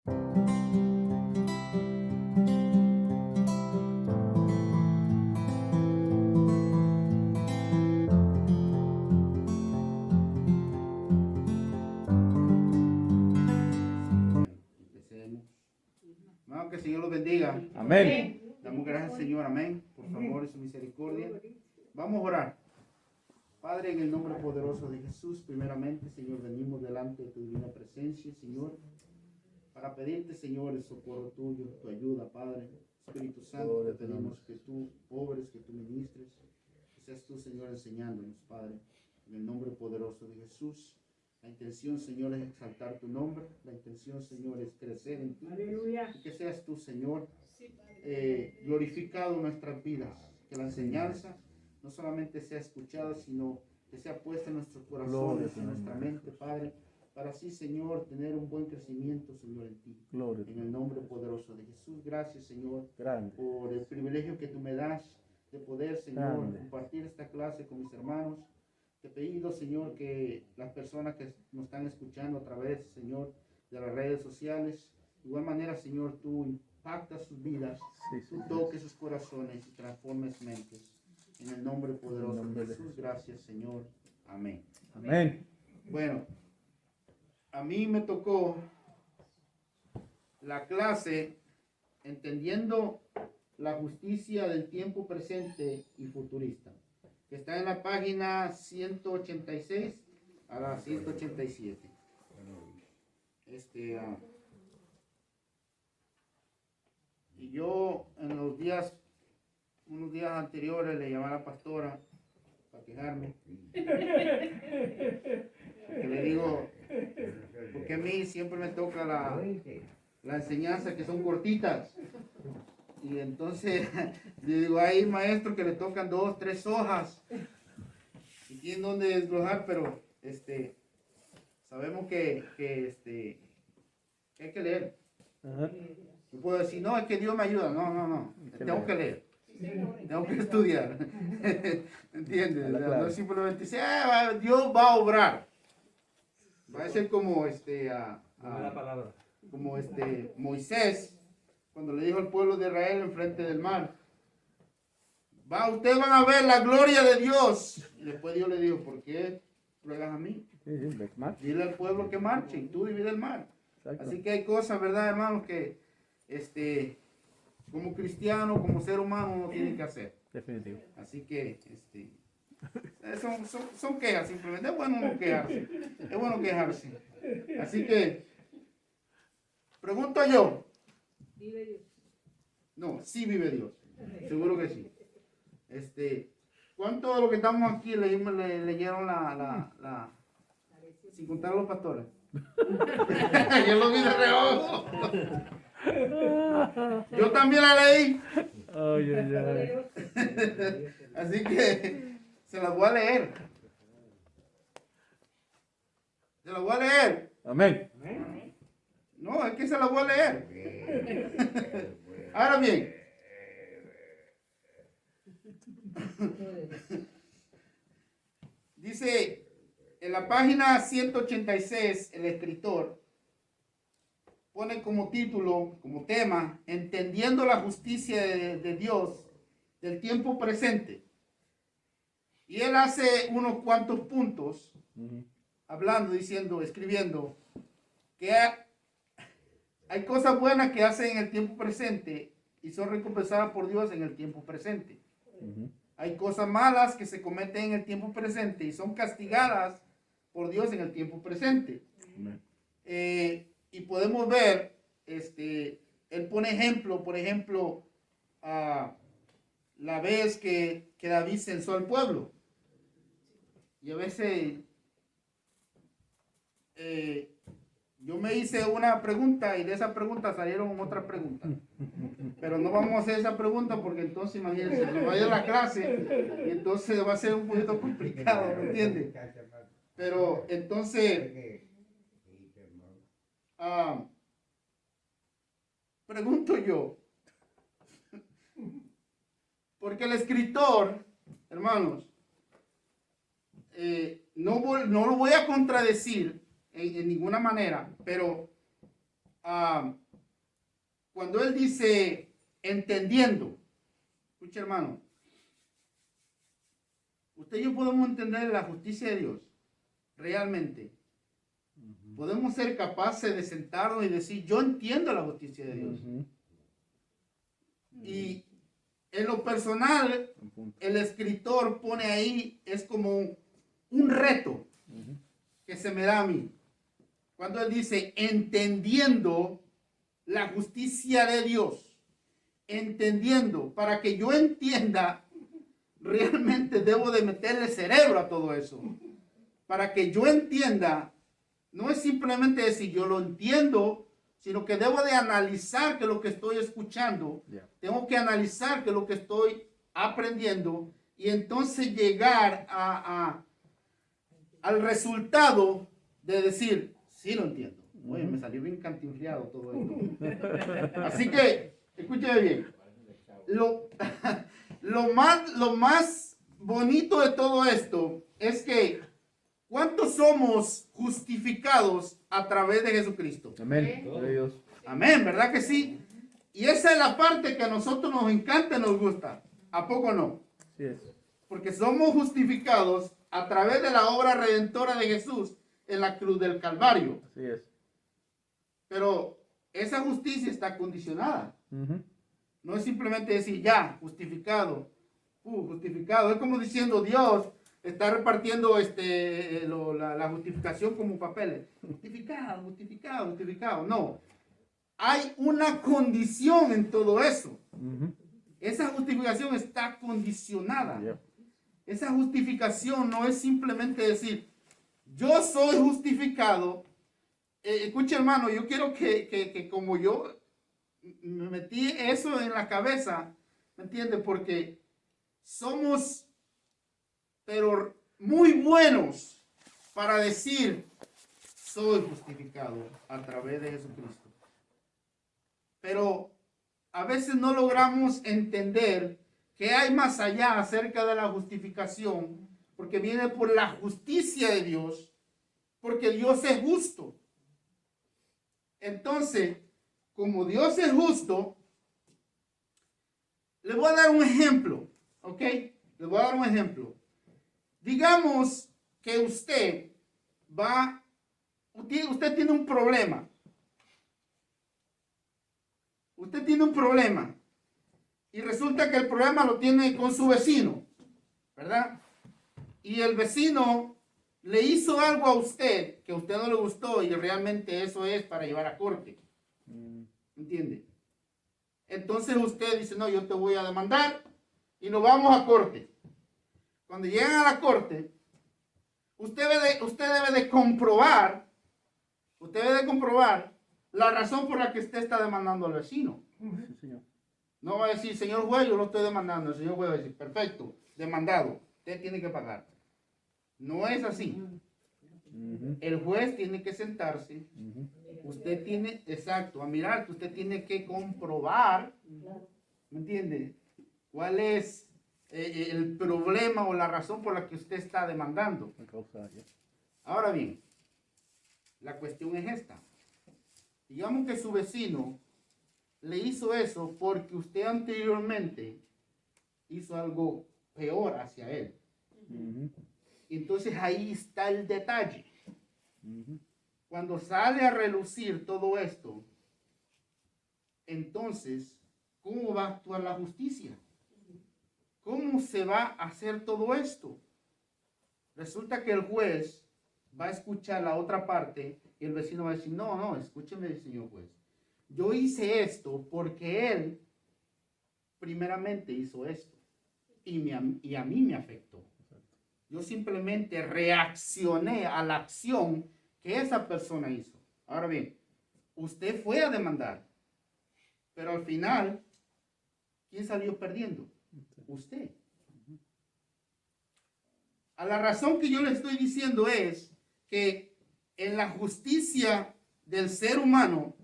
Hermano, que el Señor los bendiga. Amén. Damos gracias al Señor, amén, por su amor y su misericordia. Vamos a orar. Padre, en el nombre poderoso de Jesús, primeramente, Señor, venimos delante de tu divina presencia, Señor, para pedirte, Señor, el socorro tuyo, tu ayuda, Padre. Espíritu Santo, te pedimos que tú obres, que tú ministres, que seas tú, Señor, enseñándonos, Padre, en el nombre poderoso de Jesús. La intención, Señor, es exaltar tu nombre. La intención, Señor, es crecer en ti. Aleluya. Y que seas tú, Señor, glorificado en nuestras vidas. Que la enseñanza no solamente sea escuchada, sino que sea puesta en nuestros corazones, en nuestra mente, Padre. Para así, Señor, tener un buen crecimiento, Señor, en ti. Gloria. En el nombre poderoso de Jesús. Gracias, Señor, Grande. por el privilegio que tú me das de poder, Señor, Grande. compartir esta clase con mis hermanos. Te he pedido, Señor, que las personas que nos están escuchando a través, Señor, de las redes sociales, de igual manera, Señor, tú impactas sus vidas, tú toques sus corazones y transformes mentes. En el nombre poderoso de Jesús, gracias, Señor. Amén. Amén. Bueno, a mí me tocó la clase entendiendo la justicia del tiempo presente y futurista, que está en la página 186 a la 187. Y yo en los unos días anteriores le llamé a la pastora para quejarme. Que le digo, porque a mí siempre me toca la enseñanza que son cortitas. Y entonces le digo, hay maestros que le tocan 2, 3 hojas y tienen donde desglojar, pero sabemos que hay que leer. Ajá. No puedo decir, no, es que Dios me ayuda. No. Tengo que leer. Tengo que estudiar. ¿Entiendes? No simplemente dice, Dios va a obrar. Va a ser como como Moisés, cuando le dijo al pueblo de Israel enfrente del mar. Ustedes van a ver la gloria de Dios. Y después Dios le dijo, ¿por qué ruegas a mí? Dile al pueblo que marche y tú divide el mar. Exacto. Así que hay cosas, ¿verdad, hermanos? Que como cristiano, como ser humano, uno tiene que hacer. Definitivo. Así que son quejas simplemente. Es bueno no quejarse. Es bueno quejarse. Así que pregunto yo. Vive Dios. No, sí vive Dios. Seguro que sí. ¿Cuántos de los que estamos aquí leyeron sin contar a los pastores? Yo lo vi de reojo. Yo también la leí. Así que se las voy a leer. Se las voy a leer. Amén. No, es que se las voy a leer. Ahora bien. Dice en la página 186, el escritor pone como título, como tema, entendiendo la justicia de Dios del tiempo presente. Y él hace unos cuantos puntos, hablando, diciendo, escribiendo, que hay cosas buenas que hacen en el tiempo presente y son recompensadas por Dios en el tiempo presente. Hay cosas malas que se cometen en el tiempo presente y son castigadas por Dios en el tiempo presente. Y podemos ver, él pone ejemplo, por ejemplo, la vez que David censó al pueblo. Y a veces yo me hice una pregunta y de esa pregunta salieron otras preguntas. Pero no vamos a hacer esa pregunta porque entonces, imagínense, nos va a ir a la clase y entonces va a ser un poquito complicado, ¿me entiendes? Pero entonces, pregunto yo, porque el escritor, hermanos, no lo voy a contradecir en ninguna manera, pero cuando él dice entendiendo, escucha hermano, usted y yo podemos entender la justicia de Dios realmente. Podemos ser capaces de sentarnos y decir, yo entiendo la justicia de Dios. Y en lo personal, el escritor pone ahí, es como un reto que se me da a mí. Cuando él dice, entendiendo la justicia de Dios, entendiendo, para que yo entienda, realmente debo de meterle cerebro a todo eso. Para que yo entienda, no es simplemente decir yo lo entiendo, sino que debo de analizar que lo que estoy escuchando, tengo que analizar que lo que estoy aprendiendo y entonces llegar al resultado de decir, sí lo entiendo. Oye, me salió bien cantinfriado todo esto. Así que, escúcheme bien. Lo más bonito de todo esto es que ¿cuántos somos justificados a través de Jesucristo? Amén. Gloria a Dios. Amén, ¿verdad que sí? Y esa es la parte que a nosotros nos encanta y nos gusta. ¿A poco no? Sí es. Porque somos justificados a través de la obra redentora de Jesús en la cruz del Calvario. Así es. Pero esa justicia está condicionada. No es simplemente decir ya, justificado. Justificado. Es como diciendo Dios está repartiendo la justificación como papeles. Justificado, justificado, justificado. No. Hay una condición en todo eso. Esa justificación está condicionada. Esa justificación no es simplemente decir, yo soy justificado. Escuche hermano, yo quiero que como yo me metí eso en la cabeza, ¿me entiende? Porque somos, pero muy buenos para decir, soy justificado a través de Jesucristo. Pero a veces no logramos entender que hay más allá acerca de la justificación, porque viene por la justicia de Dios, porque Dios es justo. Entonces, como Dios es justo, le voy a dar un ejemplo, ¿ok? Le voy a dar un ejemplo. Digamos que usted tiene un problema. Usted tiene un problema y resulta que el problema lo tiene con su vecino, ¿verdad? Y el vecino le hizo algo a usted que a usted no le gustó y realmente eso es para llevar a corte. ¿Entiende? Entonces usted dice, no, yo te voy a demandar y nos vamos a corte. Cuando llegan a la corte, usted debe de comprobar la razón por la que usted está demandando al vecino. Sí, señor. No va a decir, señor juez, yo lo estoy demandando. El señor juez va a decir, perfecto, demandado, usted tiene que pagar. No es así. El juez tiene que sentarse. Usted tiene, exacto, a mirar que usted tiene que comprobar, ¿me entiende? ¿Cuál es el problema o la razón por la que usted está demandando? Ahora bien, la cuestión es esta. Digamos que su vecino le hizo eso porque usted anteriormente hizo algo peor hacia él. Entonces ahí está el detalle. Cuando sale a relucir todo esto, entonces, ¿cómo va a actuar la justicia? ¿Cómo se va a hacer todo esto? Resulta que el juez va a escuchar la otra parte y el vecino va a decir, no, escúcheme, señor juez. Yo hice esto porque él primeramente hizo esto y a mí me afectó. Yo simplemente reaccioné a la acción que esa persona hizo. Ahora bien, usted fue a demandar, pero al final, ¿quién salió perdiendo? Usted. A la razón que yo le estoy diciendo es que en la justicia del ser humano,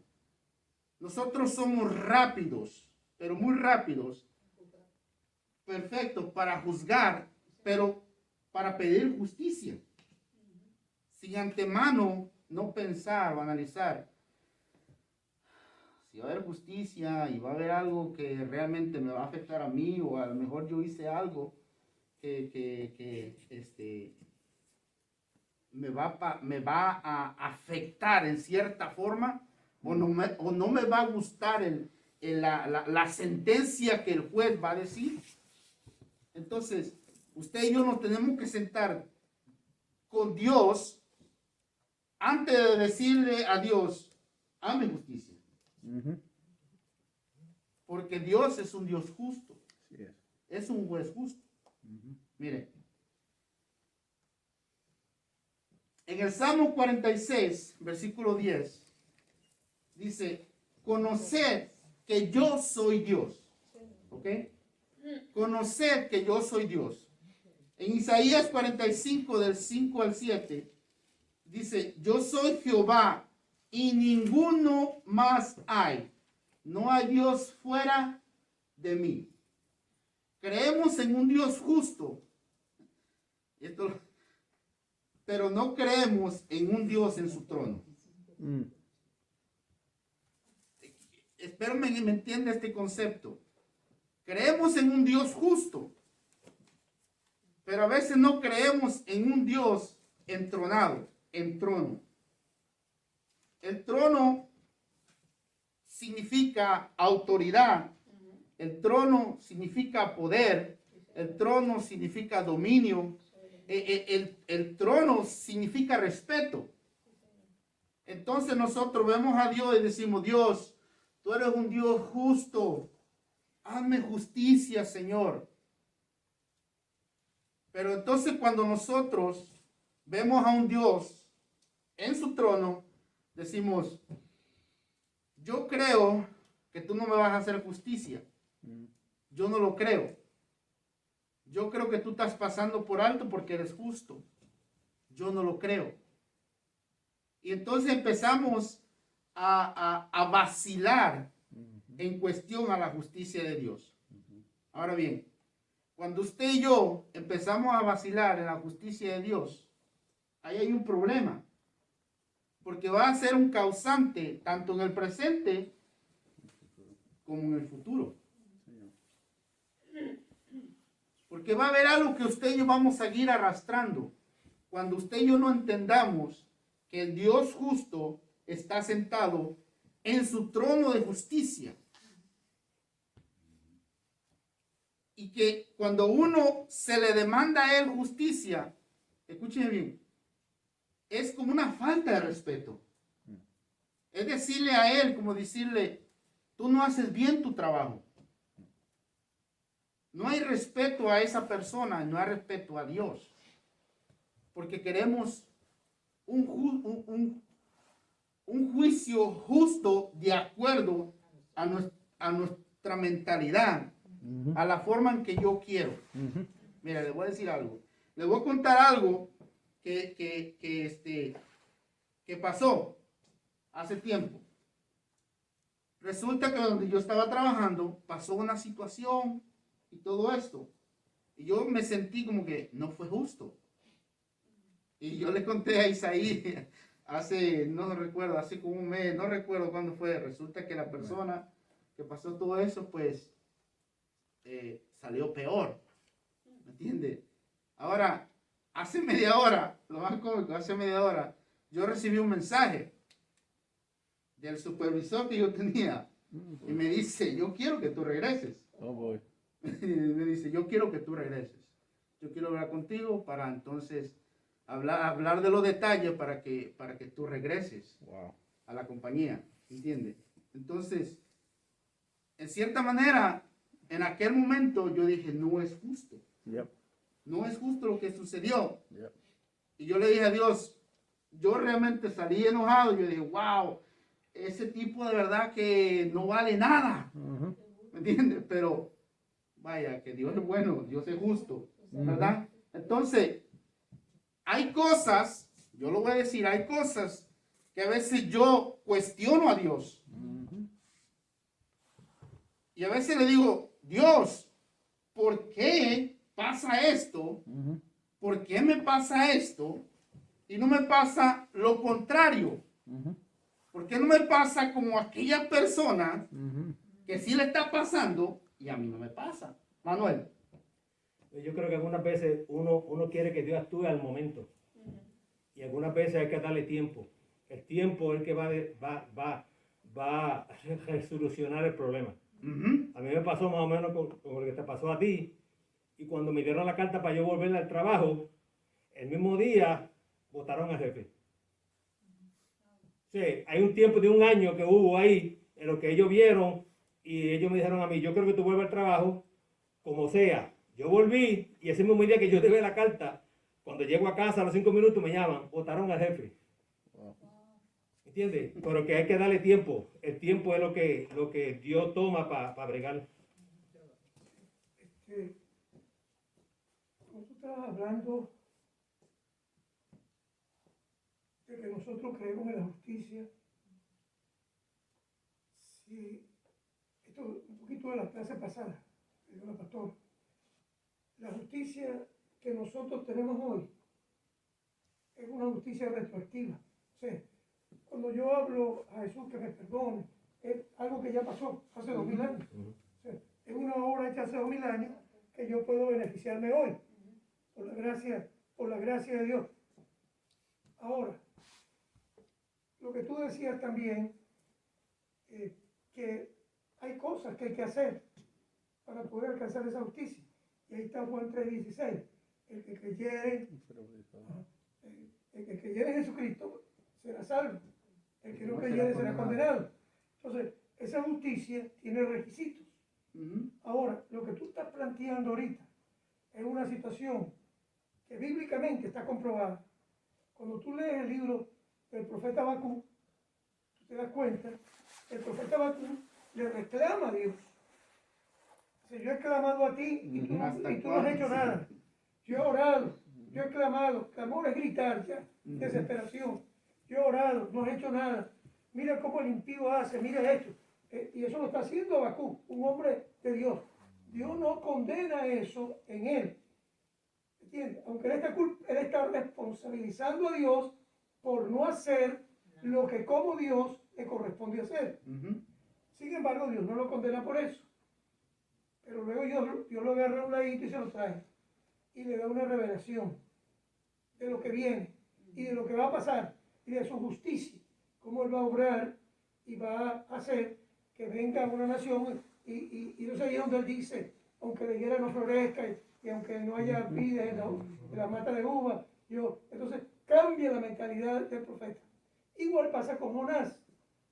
nosotros somos rápidos, pero muy rápidos, perfectos para juzgar, pero para pedir justicia. Sin antemano no pensar o analizar. si va a haber justicia y va a haber algo que realmente me va a afectar a mí, o a lo mejor yo hice algo que me va a afectar en cierta forma, o no me va a gustar la sentencia que el juez va a decir. Entonces, usted y yo nos tenemos que sentar con Dios antes de decirle a Dios, hazme justicia. Porque Dios es un Dios justo. Es un juez justo. Mire, en el Salmo 46, versículo 10, dice, conoced que yo soy Dios. ¿Ok? Conoced que yo soy Dios. En Isaías 45, del 5 al 7, dice, yo soy Jehová y ninguno más hay. No hay Dios fuera de mí. Creemos en un Dios justo, pero no creemos en un Dios en su trono. Espero me entienda este concepto. Creemos en un Dios justo, pero a veces no creemos en un Dios entronado, en trono. El trono significa autoridad, el trono significa poder, el trono significa dominio, el trono significa respeto. Entonces nosotros vemos a Dios y decimos, Dios, tú eres un Dios justo, hazme justicia, Señor. Pero entonces cuando nosotros vemos a un Dios en su trono, decimos, yo creo que tú no me vas a hacer justicia. Yo no lo creo. Yo creo que tú estás pasando por alto porque eres justo. Yo no lo creo. Y entonces empezamos a vacilar en cuestión a la justicia de Dios. Ahora bien, cuando usted y yo empezamos a vacilar en la justicia de Dios, ahí hay un problema. Porque va a ser un causante tanto en el presente como en el futuro. Porque va a haber algo que usted y yo vamos a seguir arrastrando. Cuando usted y yo no entendamos que el Dios justo está sentado en su trono de justicia. Y que cuando uno se le demanda a él justicia, escúcheme bien, es como una falta de respeto. Es decirle a él, como decirle, tú no haces bien tu trabajo. No hay respeto a esa persona, no hay respeto a Dios. Porque queremos un juicio justo de acuerdo a nuestra mentalidad, a la forma en que yo quiero. Mira, le voy a decir algo. Le voy a contar algo que pasó hace tiempo. Resulta que donde yo estaba trabajando pasó una situación y todo esto. Y yo me sentí como que no fue justo. Y yo le conté a Isaí hace, no recuerdo, hace como un mes, no recuerdo cuándo fue. Resulta que la persona que pasó todo eso, pues, salió peor. ¿Me entiende? Ahora, hace media hora, lo más cómico, hace media hora, yo recibí un mensaje del supervisor que yo tenía. Y me dice, yo quiero que tú regreses. Oh boy. Me dice, yo quiero que tú regreses. Yo quiero hablar contigo para entonces hablar de los detalles para que tú regreses a la compañía. ¿Entiendes? Entonces, en cierta manera, en aquel momento yo dije, no es justo. No es justo lo que sucedió. Y yo le dije a Dios, yo realmente salí enojado. Yo dije, wow, ese tipo de verdad que no vale nada. ¿Me entiendes? Pero vaya, que Dios es bueno, Dios es justo, ¿verdad? Entonces, hay cosas, yo lo voy a decir, hay cosas que a veces yo cuestiono a Dios. Y a veces le digo, Dios, ¿por qué pasa esto? ¿Por qué me pasa esto? Y no me pasa lo contrario. ¿Por qué no me pasa como a aquella persona que sí le está pasando y a mí no me pasa? Manuel. Yo creo que algunas veces uno quiere que Dios actúe al momento. Y algunas veces hay que darle tiempo. El tiempo es el que va a resolucionar el problema. A mí me pasó más o menos con lo que te pasó a ti. Y cuando me dieron la carta para yo volver al trabajo, el mismo día votaron al jefe. Sí, hay un tiempo de un año que hubo ahí en lo que ellos vieron y ellos me dijeron a mí, yo creo que tú vuelvas al trabajo como sea. Yo volví y ese mismo día que yo dejé la carta, cuando llego a casa a los 5 minutos me llaman, votaron al jefe. ¿Entiendes? Pero que hay que darle tiempo. El tiempo es lo que Dios toma para bregar. Como tú estabas hablando de que nosotros creemos en la justicia, si esto un poquito de la clase pasada, que dio la pastora, la justicia que nosotros tenemos hoy es una justicia retroactiva. O sea, cuando yo hablo a Jesús que me perdone, es algo que ya pasó hace 2000 años. O sea, es una obra hecha hace 2000 años que yo puedo beneficiarme hoy por la gracia de Dios. Ahora, lo que tú decías también, que hay cosas que hay que hacer para poder alcanzar esa justicia. Y ahí está Juan 3:16. El que creyere en Jesucristo será salvo. El que no creyere será condenado. Entonces, esa justicia tiene requisitos. Ahora, lo que tú estás planteando ahorita es una situación que bíblicamente está comprobada. Cuando tú lees el libro del profeta Habacuc, tú te das cuenta, el profeta Habacuc le reclama a Dios. Dice, yo he clamado a ti y tú no has hecho nada. Yo he orado, yo he clamado. Clamor es gritar ya, desesperación. Yo he orado, no he hecho nada. Mira cómo el impío hace, mira esto. Y eso lo está haciendo Habacuc, un hombre de Dios. Dios no condena eso en él. ¿Entiendes? Aunque él está responsabilizando a Dios por no hacer lo que como Dios le corresponde hacer. Sin embargo, Dios no lo condena por eso. Pero luego Dios lo agarra a un ladito y se lo trae. Y le da una revelación de lo que viene y de lo que va a pasar y de su justicia. Cómo él va a obrar y va a hacer que venga una nación. Y no sé, ahí donde él dice, aunque la higuera no florezca y aunque no haya vides en la mata de uva, entonces cambia la mentalidad del profeta. Igual pasa con Jonás.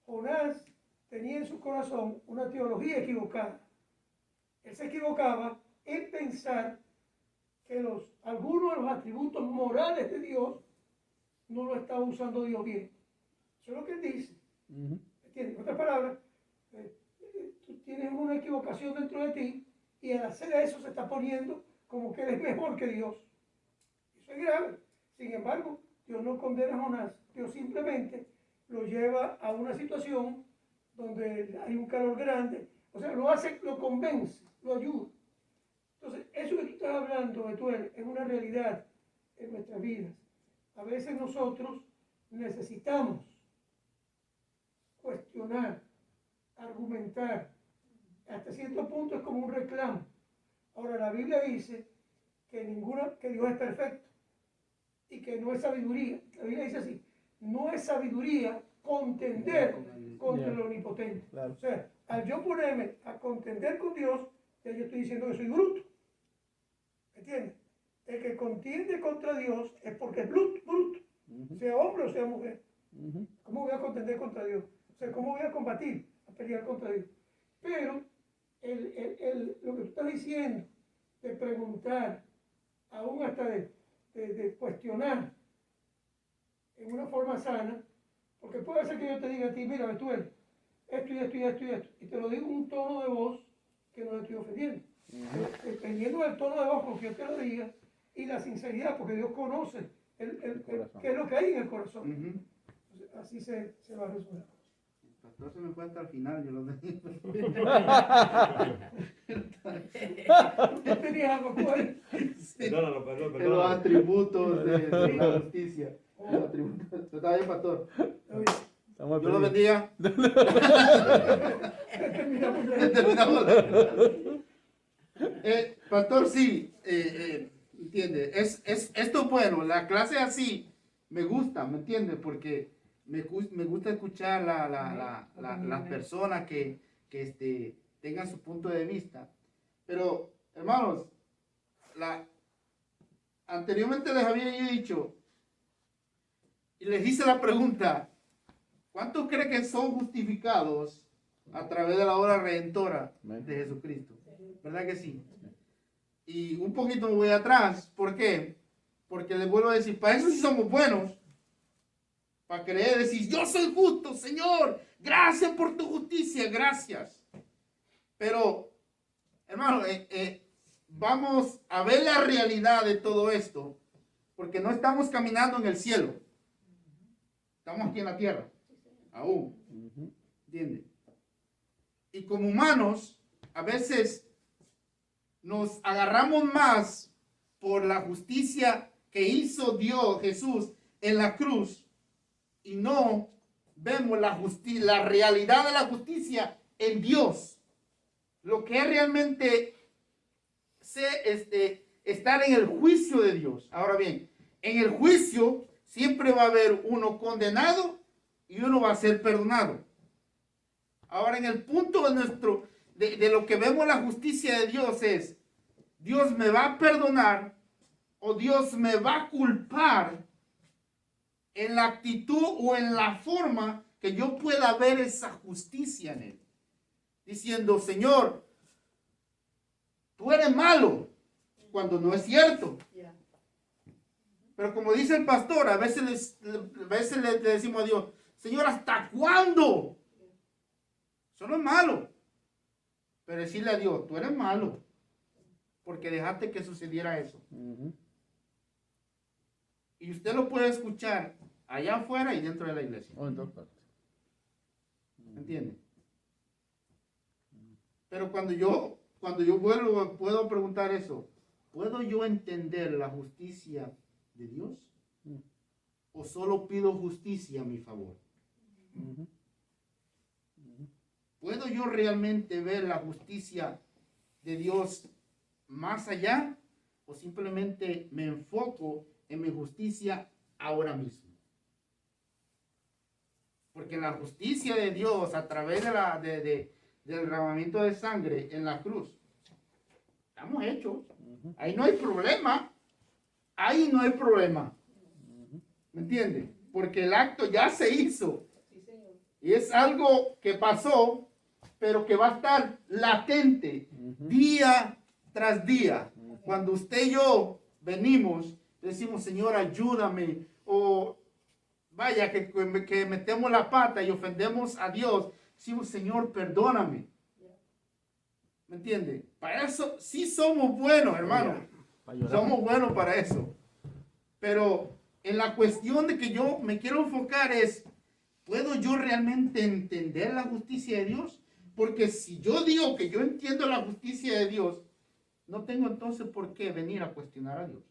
Jonás tenía en su corazón una teología equivocada. Él se equivocaba en pensar que algunos de los atributos morales de Dios no lo estaba usando Dios bien. Eso es lo que él dice. ¿Entiendes? En otras palabras, tú tienes una equivocación dentro de ti y al hacer eso se está poniendo como que eres mejor que Dios. Eso es grave. Sin embargo, Dios no condena a Jonás. Dios simplemente lo lleva a una situación donde hay un calor grande. O sea, lo convence, lo ayuda. Entonces, eso que tú estás hablando, Betuel, es una realidad en nuestras vidas. A veces nosotros necesitamos cuestionar, argumentar. Hasta cierto punto es como un reclamo. Ahora, la Biblia dice que Dios es perfecto y que no es sabiduría. La Biblia dice así, no es sabiduría contender contra el omnipotente. Claro. O sea, al yo ponerme a contender con Dios, ya yo estoy diciendo que soy bruto. ¿Entiendes? El que contiende contra Dios es porque es bruto. Sea hombre o sea mujer. ¿Cómo voy a contender contra Dios? O sea, ¿cómo voy a combatir, a pelear contra Dios? Pero lo que tú estás diciendo, de preguntar, aún hasta de cuestionar en una forma sana, porque puede ser que yo te diga a ti, mira, Betuel, esto y esto y esto y esto, y te lo digo en un tono de voz que no te estoy ofendiendo. Dependiendo del tono de voz con que yo te lo diga y la sinceridad, porque Dios conoce qué es lo que hay en el corazón. Entonces, así se va a resolver. El pastor se me fue hasta el final, yo lo tenía. ¿Usted tenía algo por ahí? Sí. Perdón. De los atributos de la justicia. Está bien, pastor. Estamos Dios lo perdidos. bendiga. Terminamos. Pastor, sí, entiende. Esto es bueno. La clase así me gusta, ¿me entiende? Porque me gusta escuchar las personas que tengan su punto de vista. Pero, hermanos, anteriormente les había yo dicho y les hice la pregunta: ¿cuántos creen que son justificados a través de la obra redentora de Jesucristo? ¿Verdad que sí? Y un poquito me voy atrás. ¿Por qué? Porque les vuelvo a decir, para eso sí somos buenos. Para creer, decir, yo soy justo, Señor. Gracias por tu justicia, gracias. Pero, hermano, vamos a ver la realidad de todo esto. Porque no estamos caminando en el cielo. Estamos aquí en la tierra. Aún. ¿Entiendes? Y como humanos, a veces nos agarramos más por la justicia que hizo Dios, Jesús, en la cruz, y no vemos la realidad de la justicia en Dios. Lo que es realmente estar en el juicio de Dios. Ahora bien, en el juicio siempre va a haber uno condenado y uno va a ser perdonado. Ahora, en el punto de lo que vemos la justicia de Dios es, Dios me va a perdonar o Dios me va a culpar en la actitud o en la forma que yo pueda ver esa justicia en él. Diciendo, Señor, tú eres malo, cuando no es cierto. Pero como dice el pastor, a veces le decimos a Dios, Señor, ¿hasta cuándo? Eso no es malo. Pero decirle a Dios, tú eres malo, porque dejaste que sucediera eso. Y usted lo puede escuchar allá afuera y dentro de la iglesia. ¿Entiende? Pero cuando yo puedo preguntar eso, ¿puedo yo entender la justicia de Dios? ¿O solo pido justicia a mi favor? ¿Puedo yo realmente ver la justicia de Dios más allá? ¿O simplemente me enfoco en mi justicia ahora mismo? Porque la justicia de Dios a través del derramamiento de sangre en la cruz, estamos hechos. Ahí no hay problema. Ahí no hay problema. ¿Me entiende? Porque el acto ya se hizo. Y es algo que pasó, pero que va a estar latente día tras día. Cuando usted y yo venimos, decimos, Señor, ayúdame. O vaya, que metemos la pata y ofendemos a Dios. Decimos, Señor, perdóname. ¿Me entiende? Para eso sí somos buenos, hermano. Somos buenos para eso. Pero en la cuestión de que yo me quiero enfocar es, ¿puedo yo realmente entender la justicia de Dios? Porque si yo digo que yo entiendo la justicia de Dios, no tengo entonces por qué venir a cuestionar a Dios.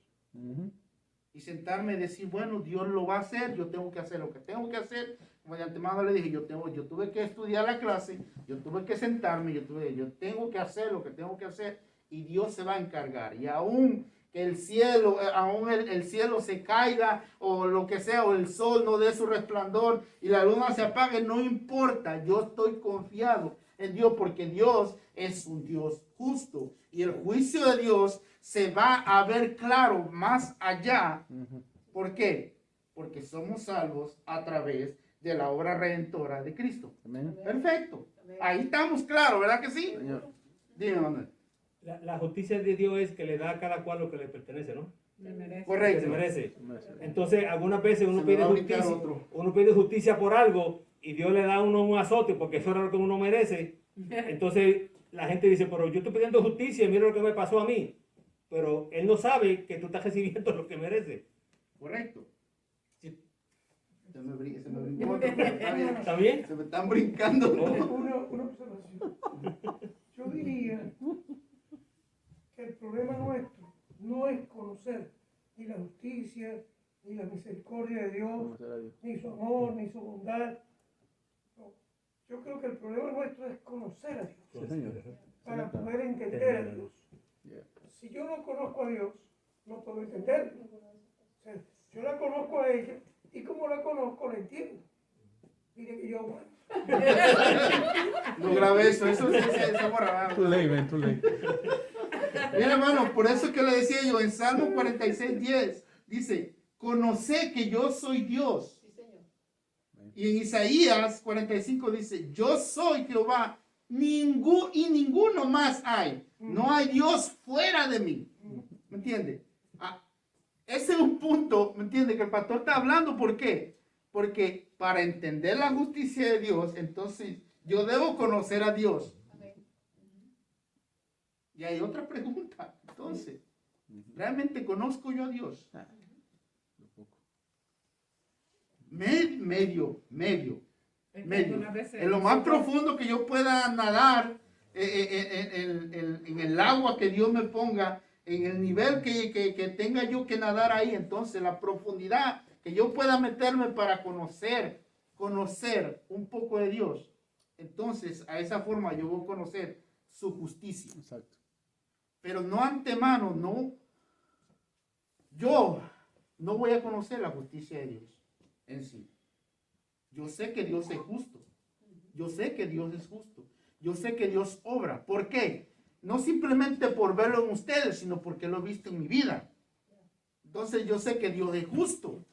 Y sentarme y decir, bueno, Dios lo va a hacer, yo tengo que hacer lo que tengo que hacer. Como de antemano le dije, yo tuve que estudiar la clase, yo tuve que sentarme, yo tengo que hacer lo que tengo que hacer y Dios se va a encargar. Y aún que el cielo, el cielo se caiga o lo que sea, o el sol no dé su resplandor y la luna se apague, no importa, yo estoy confiado en Dios porque Dios es un Dios justo y el juicio de Dios se va a ver claro más allá. ¿Por qué? Porque somos salvos a través de la obra redentora de Cristo. Amén. Perfecto. Ahí estamos claros, ¿verdad que sí? Señor. Dime, Manuel. La justicia de Dios es que le da a cada cual lo que le pertenece, ¿no? Que Correcto. se merece. Entonces, algunas veces uno Se me pide va a brincar justicia, otro. uno pide justicia por algo y Dios le da a uno un azote porque eso era lo que uno merece. Entonces, la gente dice, pero yo estoy pidiendo justicia y mira lo que me pasó a mí. Pero él no sabe que tú estás recibiendo lo que merece. Correcto. Sí. Se me brincó otro, pero está bien. ¿Está bien? Se me están brincando. Una observación. Yo diría que el problema nuestro no es conocer ni la justicia, ni la misericordia de Dios, ni su amor, ni su bondad. secreto es conocer a Dios, Sí, señor. para poder entender a Dios. Si yo no conozco a Dios, no puedo entenderlo. O sea, yo la conozco a ella y como la conozco, la entiendo. Mire que yo, bueno, No grabé eso por abajo. Too late, man, too late. Mira, hermano, por eso que le decía yo en Salmo 46:10, dice, conocé que yo soy Dios. Sí, señor. Y en Isaías 45 dice, yo soy Jehová, ninguno más hay. No hay Dios fuera de mí. ¿Me entiende? Ese es un punto, ¿me entiende? Que el pastor está hablando. ¿Por qué? Porque para entender la justicia de Dios, entonces yo debo conocer a Dios. Amén. Y hay otra pregunta. Entonces, ¿realmente conozco yo a Dios? Medio. En lo más profundo que yo pueda nadar, en el agua que Dios me ponga, en el nivel que tenga yo que nadar ahí, entonces la profundidad que yo pueda meterme para conocer un poco de Dios. Entonces, a esa forma yo voy a conocer su justicia. Exacto. Pero no antemano, no. Yo no voy a conocer la justicia de Dios en sí. Yo sé que Dios es justo. Yo sé que Dios es justo. Yo sé que Dios obra. ¿Por qué? No simplemente por verlo en ustedes, sino porque lo he visto en mi vida. Entonces yo sé que Dios es justo.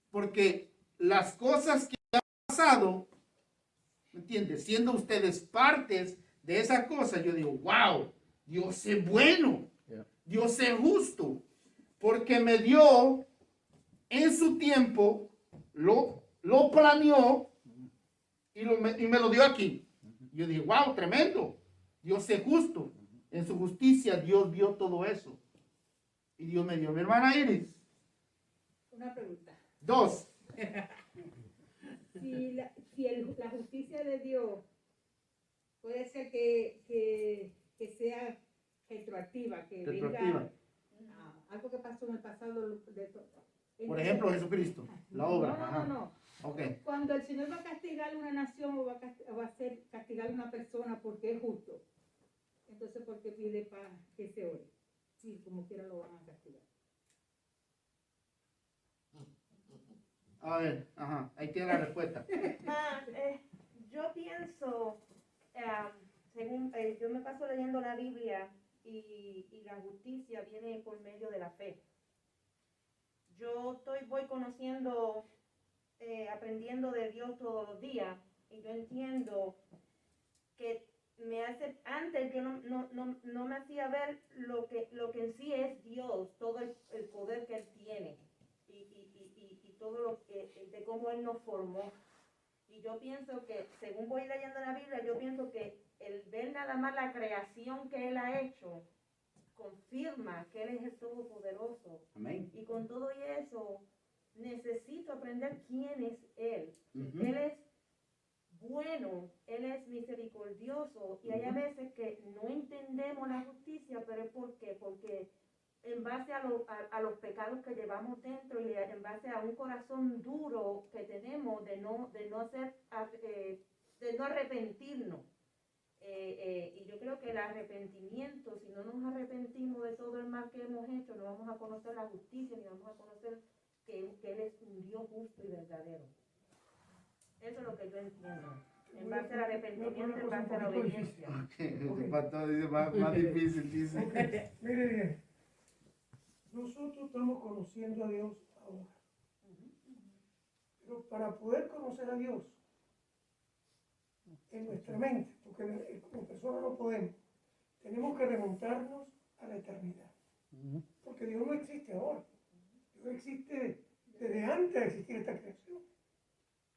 Porque las cosas que han pasado, ¿me entiendes? Siendo ustedes partes de esa cosa, yo digo, wow, Dios es bueno. Dios es justo. Porque me dio en su tiempo, lo planeó y me lo dio aquí. Yo dije, wow, tremendo. Dios es justo. En su justicia Dios vio todo eso. Y Dios me dio. Mi hermana Iris. Una pregunta. 2. La justicia de Dios puede ser que sea retroactiva, que Retroactiva. venga algo que pasó en el pasado. Por ejemplo, Jesucristo. La obra. Ajá. No. Okay. Cuando el Señor va a castigar a una nación o va a hacer castigar a una persona porque es justo, entonces ¿por qué pide para que se ore? Sí, como quiera lo van a castigar. A ver, ajá, ahí tiene la respuesta. Yo pienso, según yo me paso leyendo la Biblia y la justicia viene por medio de la fe. Yo voy conociendo, aprendiendo de Dios todos los días y yo entiendo que antes yo no me hacía ver lo que en sí es Dios, todo el poder que Él tiene y todo lo que, de cómo Él nos formó. Y yo pienso que, según voy leyendo la Biblia, yo pienso que el ver nada más la creación que Él ha hecho, confirma que Él es el Todopoderoso. Amén. Y con todo eso, necesito aprender quién es Él. Ujú. Él es bueno, Él es misericordioso. Y hay a veces que no entendemos la justicia, pero es porque en base a los pecados que llevamos dentro y en base a un corazón duro que tenemos de no arrepentirnos. Y yo creo que el arrepentimiento, si no nos arrepentimos de todo el mal que hemos hecho, no vamos a conocer la justicia, ni vamos a conocer que Él es un Dios justo y verdadero. Eso es lo que yo entiendo. En base al arrepentimiento, en base a la obediencia. El pastor dice más difícil, dice. Mire bien, nosotros estamos conociendo a Dios ahora. Pero para poder conocer a Dios en nuestra mente, porque como persona no podemos, tenemos que remontarnos a la eternidad. Porque Dios no existe ahora. Dios existe desde antes de existir esta creación.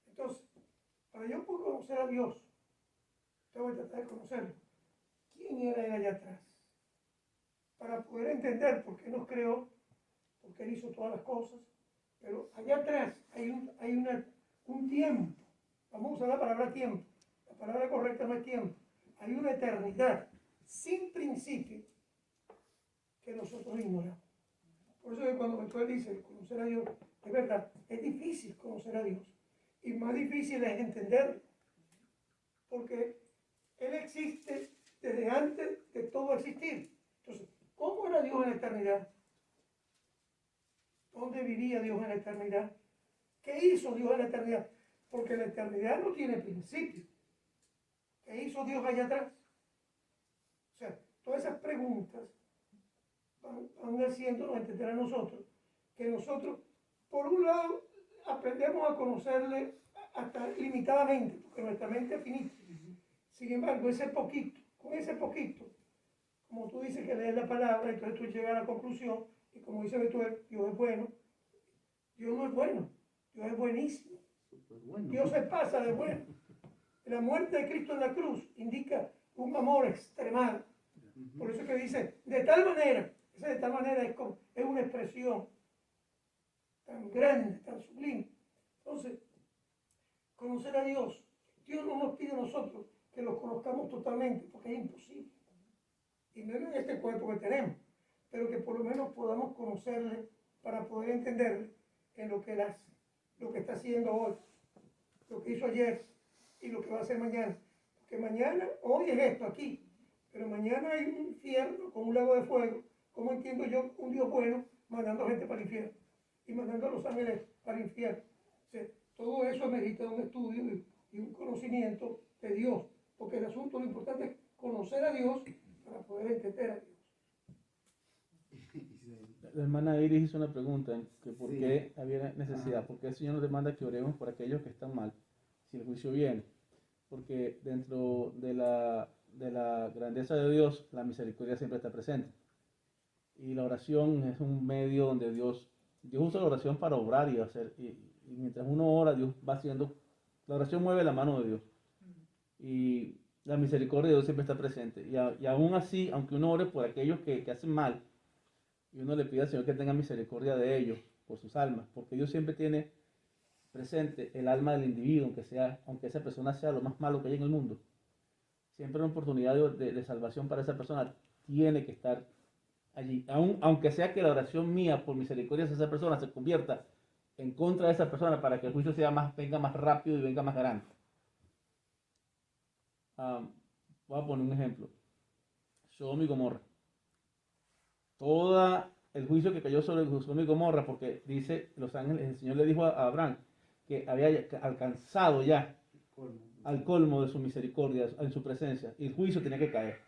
Entonces, para yo poder conocer a Dios, tengo que tratar de conocerlo. ¿Quién era Él allá atrás? Para poder entender por qué nos creó, por qué Él hizo todas las cosas. Pero allá atrás hay un tiempo. Vamos a usar la palabra tiempo. La palabra correcta no es tiempo. Hay una eternidad sin principio que nosotros ignoramos. Por eso que cuando él dice conocer a Dios, es verdad, es difícil conocer a Dios. Y más difícil es entenderlo. Porque existe desde antes de todo existir. Entonces, ¿cómo era Dios en la eternidad? ¿Dónde vivía Dios en la eternidad? ¿Qué hizo Dios en la eternidad? Porque la eternidad no tiene principio. ¿Qué hizo Dios allá atrás? O sea, todas esas preguntas van haciéndonos entender a nosotros que nosotros, por un lado, aprendemos a conocerle hasta limitadamente, porque nuestra mente es finita. Sin embargo, con ese poquito, como tú dices que lees la palabra, entonces tú llegas a la conclusión, y como dice Betuel, Dios es bueno. Dios no es bueno, Dios es buenísimo. Bueno. Dios se pasa de bueno. La muerte de Cristo en la cruz indica un amor extremado. Por eso que dice, de tal manera, ese de tal manera es una expresión tan grande, tan sublime. Entonces, conocer a Dios, Dios no nos pide a nosotros que lo conozcamos totalmente, porque es imposible. Y menos en este cuerpo que tenemos, pero que por lo menos podamos conocerle para poder entenderle en lo que él hace, lo que está haciendo hoy, lo que hizo ayer y lo que va a hacer mañana. Porque mañana, hoy es esto aquí, pero mañana hay un infierno con un lago de fuego. ¿Cómo entiendo yo un Dios bueno mandando gente para el infierno y mandando a los ángeles para el infierno? O sea, todo eso necesita un estudio y un conocimiento de Dios, porque el asunto, lo importante es conocer a Dios para poder entender a Dios. La hermana Iris hizo una pregunta, que por Sí. qué había necesidad, Ajá. por qué el Señor nos demanda que oremos por aquellos que están mal, si el juicio viene. Porque dentro de la grandeza de Dios, la misericordia siempre está presente. Y la oración es un medio donde Dios usa la oración para obrar y hacer, y mientras uno ora, Dios va haciendo, la oración mueve la mano de Dios. Y la misericordia de Dios siempre está presente. Y aún así, aunque uno ore por aquellos que hacen mal, y uno le pide al Señor que tenga misericordia de ellos, por sus almas, porque Dios siempre tiene presente el alma del individuo, aunque esa persona sea lo más malo que hay en el mundo. Siempre una oportunidad de salvación para esa persona tiene que estar allí. Aunque sea que la oración mía por misericordia hacia esa persona se convierta en contra de esa persona para que el juicio venga más rápido y venga más grande. Voy a poner un ejemplo. Sodoma y Gomorra. Todo el juicio que cayó sobre Sodoma y Gomorra, porque dice los ángeles, el Señor le dijo a Abraham que había alcanzado ya al colmo de su misericordia en su presencia, y el juicio tenía que caer.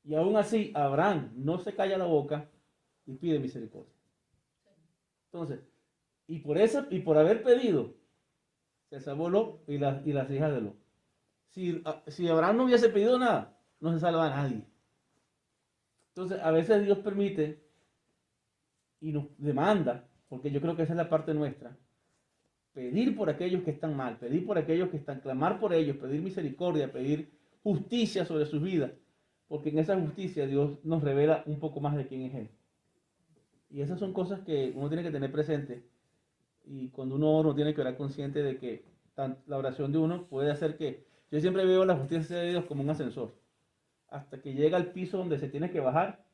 Y aún así, Abraham no se calla la boca y pide misericordia. Entonces, y por haber pedido, se salvó Lot y las hijas de Lot. Si Abraham no hubiese pedido nada, no se salva a nadie. Entonces, a veces Dios permite y nos demanda, porque yo creo que esa es la parte nuestra, pedir por aquellos que están mal, pedir por aquellos que están, clamar por ellos, pedir misericordia, pedir justicia sobre sus vidas, porque en esa justicia Dios nos revela un poco más de quién es Él. Y esas son cosas que uno tiene que tener presente, y cuando uno ora, uno tiene que orar consciente de que la oración de uno puede hacer que, yo siempre veo la justicia de Dios como un ascensor, hasta que llega al piso donde se tiene que bajar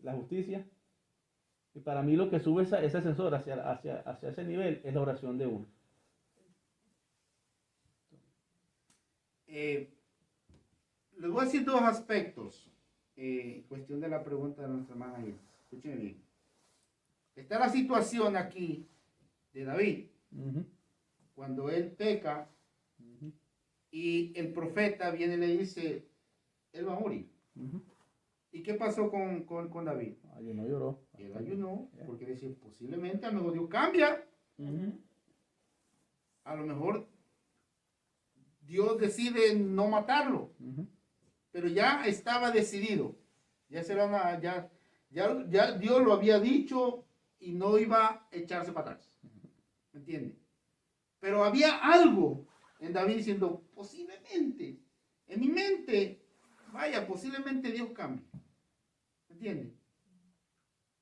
la justicia. Y para mí lo que sube ese ascensor hacia ese nivel es la oración de uno. Les voy a decir dos aspectos en cuestión de la pregunta de nuestra hermana Iris. Escúchenme bien. Está la situación aquí de David, cuando él peca y el profeta viene y le dice, él va a morir. ¿Y qué pasó con David? Ayunó, lloró. Él ayunó porque decía, posiblemente a lo mejor Dios cambia. A lo mejor Dios decide no matarlo. Pero ya estaba decidido. Ya Dios lo había dicho y no iba a echarse para atrás. ¿Me entiende? Pero había algo en David diciendo, posiblemente, en mi mente, vaya, posiblemente Dios cambie. ¿Me entiende?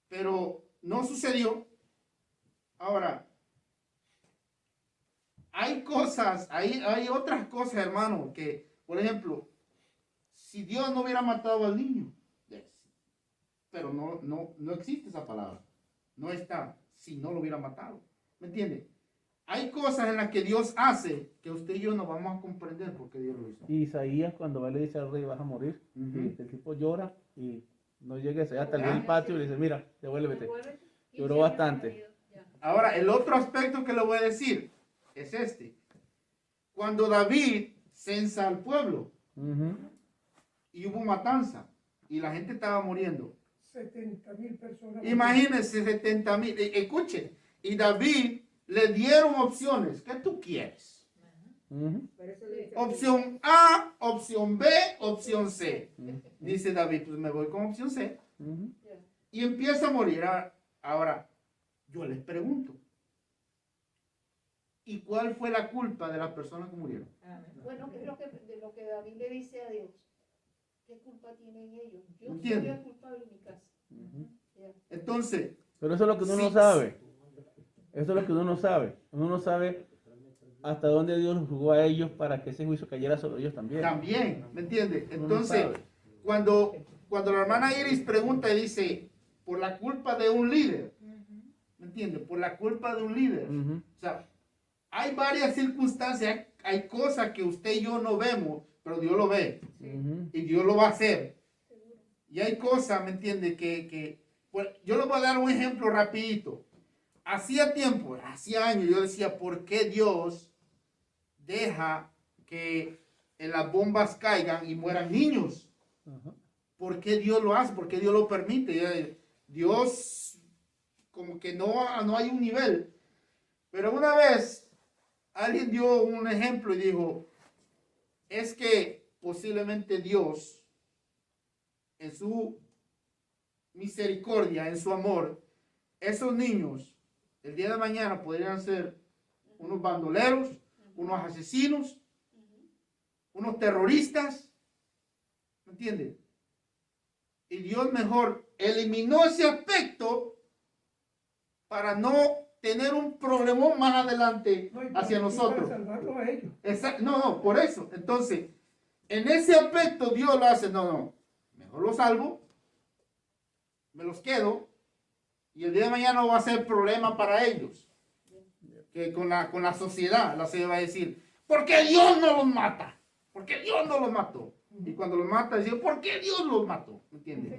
Pero no sucedió. Ahora, hay cosas, hay otras cosas, hermano, que, por ejemplo, si Dios no hubiera matado al niño, pero no existe esa palabra, no está, si no lo hubiera matado, ¿me entiende? hay cosas en las que Dios hace que usted y yo no vamos a comprender por qué Dios lo hizo. Y Isaías cuando va y le dice al rey vas a morir, Ujú. y el tipo llora y no llega hasta el Ya. del patio y le dice, mira, devuélvete. Devuélvete. Lloró bastante. Ahora, el otro aspecto que le voy a decir es este. Cuando David censa al pueblo Ujú. y hubo matanza y la gente estaba muriendo. 70.000 personas. Imagínense 70,000. Escuche, y David le dieron opciones. ¿Qué tú quieres? Ujú. Por eso le dice, Opción A, opción B, opción C. Ujú. Dice David, pues me voy con opción C. Ujú. Y empieza a morir. Ahora, yo les pregunto. ¿Y cuál fue la culpa de las personas que murieron? amén. Bueno, que es lo que, de lo que David le dice a Dios. ¿Qué culpa tienen ellos? Yo Entiendo. soy el culpable en mi casa. Ujú. Ya. Entonces, Pero eso es lo que uno Sí, no sabe. Eso es lo que uno no sabe. Uno no sabe hasta dónde Dios los jugó a ellos para que ese juicio cayera sobre ellos también. también, ¿me entiendes? Uno no Entonces, sabe. cuando la hermana Iris pregunta y dice, por la culpa de un líder, ¿me entiendes? Por la culpa de un líder. Ujú. O sea, hay varias circunstancias, hay cosas que usted y yo no vemos, pero Dios lo ve Ujú. y Dios lo va a hacer. Y hay cosas, ¿me entiende? Pues, yo le voy a dar un ejemplo rapidito. Hacía tiempo, hacía años, yo decía, ¿por qué Dios deja que las bombas caigan y mueran niños? Ajá. ¿Por qué Dios lo hace? ¿Por qué Dios lo permite? Dios, como que no hay un nivel. Pero una vez, alguien dio un ejemplo y dijo, es que posiblemente Dios, en su misericordia, en su amor, esos niños, el día de mañana podrían ser unos bandoleros, unos asesinos, unos terroristas, ¿me entiende? Y Dios mejor eliminó ese aspecto para no tener un problemón más adelante No, y hacia para nosotros. salvarlos a ellos. No, por eso. Entonces, en ese aspecto Dios lo hace, no, mejor los salvo, me los quedo, y el día de mañana no va a ser problema para ellos. Que con la sociedad va a decir, ¿por qué Dios no los mata? ¿Por qué Dios no los mató? Y cuando los mata, dice, ¿por qué Dios los mató? ¿Me entiendes?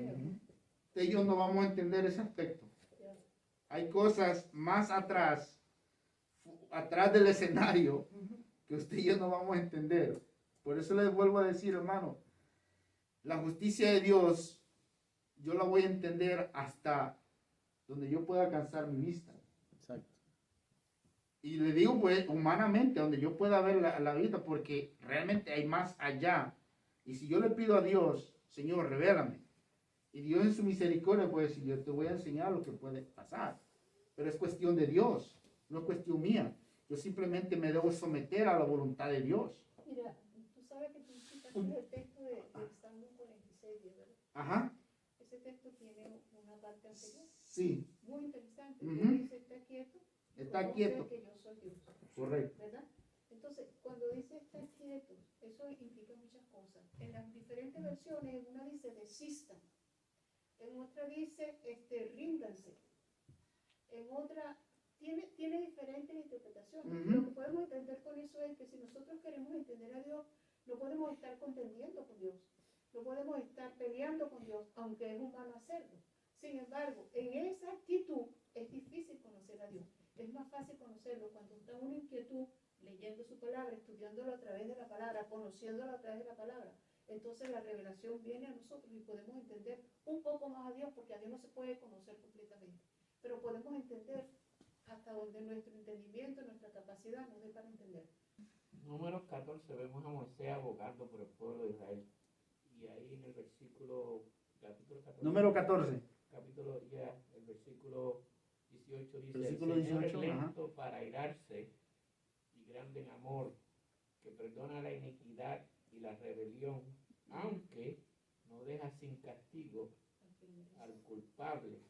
Ellos no vamos a entender ese aspecto. Hay cosas más atrás del escenario, que usted y yo no vamos a entender. Por eso les vuelvo a decir, hermano, la justicia de Dios, yo la voy a entender hasta donde yo pueda alcanzar mi vista. Exacto. Y le digo, pues, humanamente, donde yo pueda ver la vida, porque realmente hay más allá. Y si yo le pido a Dios, Señor, revélame. Y Dios en su misericordia puede decir, yo te voy a enseñar lo que puede pasar. Pero es cuestión de Dios, no es cuestión mía. Yo simplemente me debo someter a la voluntad de Dios. Mira, tú sabes que tú citaste el texto de Salmo 46, ¿verdad? Ajá, Ese texto tiene una parte anterior sí, muy interesante. Ujú. Que dice, está quieto. está conoce quieto. que yo soy Dios. Correcto. ¿Verdad? Entonces, cuando dice estar quieto, eso implica muchas cosas. En las diferentes versiones, en una dice desistan, en otra dice ríndanse, en otra tiene diferentes interpretaciones. Ujú. Lo que podemos entender con eso es que si nosotros queremos entender a Dios, no podemos estar contendiendo con Dios, no podemos estar peleando con Dios, aunque es humano hacerlo. Sin embargo, en esa actitud es difícil conocer a Dios. Es más fácil conocerlo cuando está en una inquietud, leyendo su palabra, estudiándolo a través de la palabra, conociéndolo a través de la palabra. Entonces la revelación viene a nosotros y podemos entender un poco más a Dios, porque a Dios no se puede conocer completamente. Pero podemos entender hasta donde nuestro entendimiento, nuestra capacidad nos dé para entender. Números 14 vemos a Moisés abogando por el pueblo de Israel. Y ahí en el versículo, capítulo 14. Número 14. Capítulo, el versículo 18 dice, Versículo el Señor 18, es lento para airarse y grande en amor, que perdona la iniquidad y la rebelión, aunque no deja sin castigo al culpable.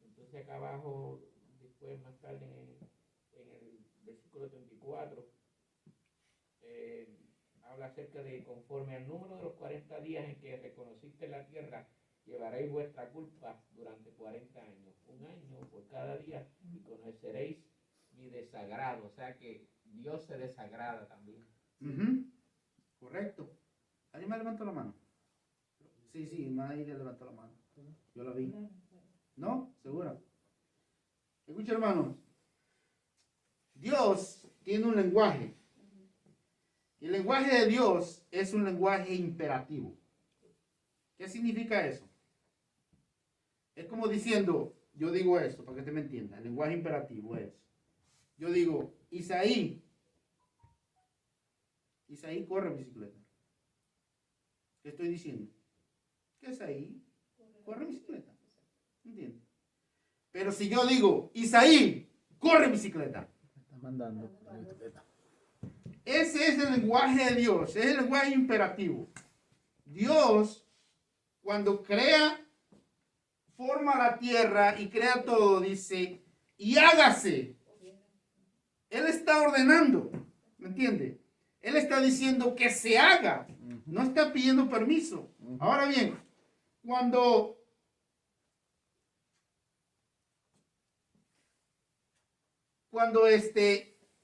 Entonces acá abajo, después más tarde en el versículo 34, habla acerca de conforme al número de los 40 días en que reconociste la tierra, llevaréis vuestra culpa durante 40 años, un año por cada día, y conoceréis mi desagrado. O sea que Dios se desagrada también. Ujú. Correcto. ¿Alguien más levantó la mano? Sí, nadie levantó la mano. Yo la vi. ¿No? ¿Segura? Escucha, hermanos. Dios tiene un lenguaje. Y el lenguaje de Dios es un lenguaje imperativo. ¿Qué significa eso? Es como diciendo, yo digo esto, para que usted me entienda. El lenguaje imperativo es, yo digo, Isaí corre bicicleta. ¿Qué estoy diciendo? Que Isaí corre bicicleta. ¿Entiendes? Pero si yo digo, Isaí corre bicicleta. Está mandando la bicicleta. Ese es el lenguaje de Dios, es el lenguaje imperativo. Dios, cuando forma la tierra y crea todo, dice, y hágase. Él está ordenando, ¿me entiende? Él está diciendo que se haga, no está pidiendo permiso. Ahora bien, cuando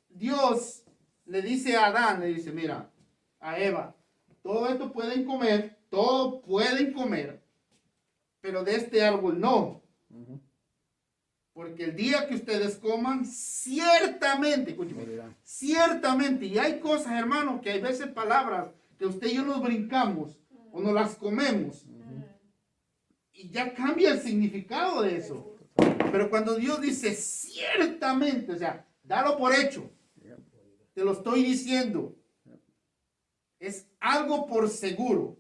Dios le dice a Adán, le dice, mira, a Eva, todo esto pueden comer, todo pueden comer, pero de este árbol no. Porque el día que ustedes coman, ciertamente, escúcheme, ciertamente, y hay cosas, hermanos, que hay veces palabras que usted y yo nos brincamos o nos las comemos, y ya cambia el significado de eso. Pero cuando Dios dice ciertamente, o sea, dalo por hecho, te lo estoy diciendo, es algo por seguro,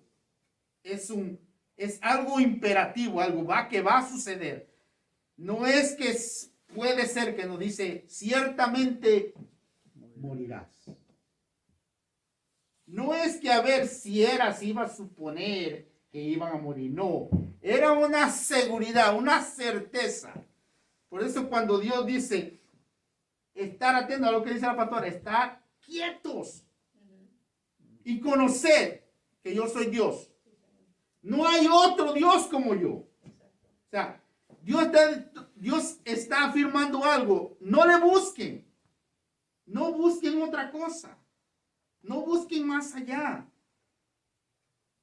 es algo imperativo, algo que va a suceder. No es que puede ser que nos dice, ciertamente morirás. No es que a ver si iba a suponer que iban a morir, no. Era una seguridad, una certeza. Por eso cuando Dios dice, estar atento a lo que dice la pastora, estar quietos y conocer que yo soy Dios. No hay otro Dios como yo. O sea, Dios está afirmando algo. No le busquen. No busquen otra cosa. No busquen más allá.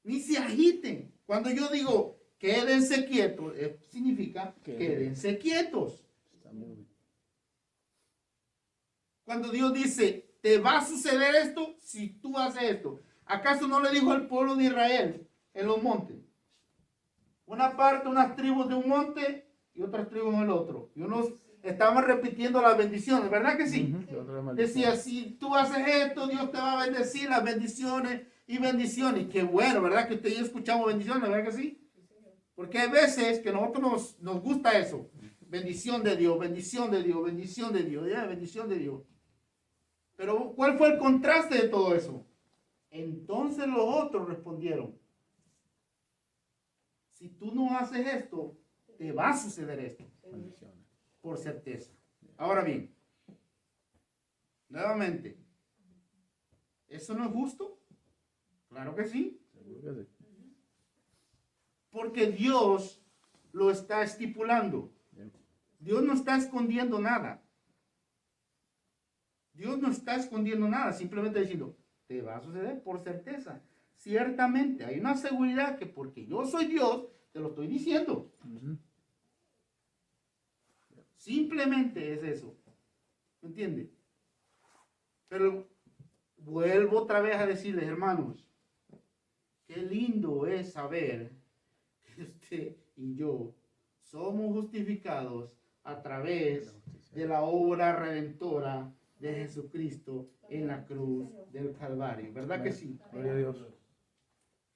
Ni se agiten. Cuando yo digo quédense quietos, significa quédense quietos. Cuando Dios dice, te va a suceder esto si tú haces esto. ¿Acaso no le dijo al pueblo de Israel en los montes? Una parte, unas tribus de un monte y otras tribus en el otro. Y unos estaban repitiendo las bendiciones, ¿verdad que sí? Decía, si tú haces esto, Dios te va a bendecir, las bendiciones y bendiciones. Qué bueno, ¿verdad? Que usted y yo escuchamos bendiciones, ¿verdad que sí? Porque hay veces que a nosotros nos gusta eso. Bendición de Dios, bendición de Dios, bendición de Dios, ya, bendición de Dios. Pero ¿cuál fue el contraste de todo eso? Entonces los otros respondieron, si tú no haces esto, te va a suceder esto. Por certeza. Ahora bien, nuevamente, ¿eso no es justo? Claro que sí. Porque Dios lo está estipulando. Dios no está escondiendo nada. Dios no está escondiendo nada, simplemente diciendo, te va a suceder por certeza. Ciertamente, hay una seguridad que porque yo soy Dios, te lo estoy diciendo. Simplemente es eso. ¿Me entiende? Pero vuelvo otra vez a decirles, hermanos, qué lindo es saber que usted y yo somos justificados a través de la obra redentora de Jesucristo en la cruz del Calvario. ¿Verdad que sí? Gloria a Dios.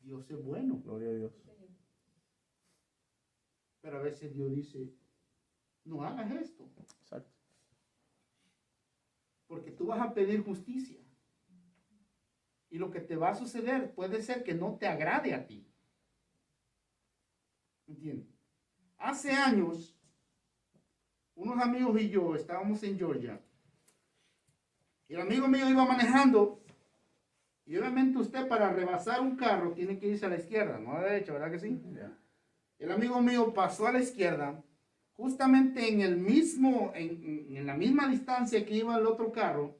Dios es bueno. Gloria a Dios. Pero a veces Dios dice, no hagas esto. Exacto. Porque tú vas a pedir justicia. Y lo que te va a suceder puede ser que no te agrade a ti. ¿Entiendes? Hace años, unos amigos y yo estábamos en Georgia. Y el amigo mío iba manejando. Y obviamente usted para rebasar un carro tiene que irse a la izquierda, no a la derecha, ¿verdad que sí? El amigo mío pasó a la izquierda. justamente en el mismo, en la misma distancia que iba el otro carro,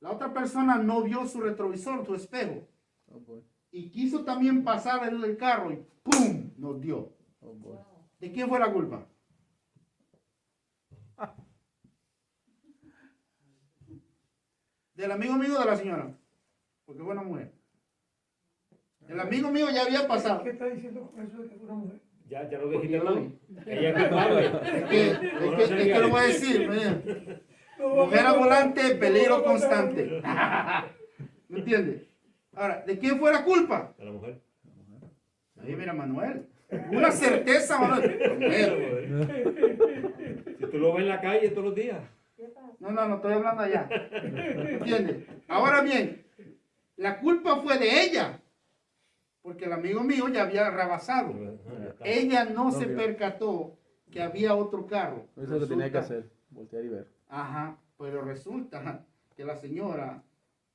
la otra persona no vio su retrovisor, su espejo, Oh boy. y quiso también pasar el carro y ¡pum! Nos dio. Oh boy. ¿De quién fue la culpa? ¿Del amigo mío o de la señora? Porque fue una mujer. El amigo mío ya había pasado. ¿Qué está diciendo con eso de que fue una mujer? Ya lo Porque dijiste yo lo tú. vi. Ella es culpable. Es que lo voy a decir. Mira. Mujer al volante, peligro constante. ¿Me entiendes? Ahora, ¿de quién fue la culpa? A la mujer. Ahí mira, Manuel. Una certeza, Manuel. Si tú lo ves en la calle todos los días. No, estoy hablando allá. ¿Me entiendes? Ahora bien, la culpa fue de ella. Porque el amigo mío ya había rebasado. Ella no se vio. percató que había otro carro. Eso es lo que tenía que Resulta- hacer, voltear y ver. Ajá, pero resulta que la señora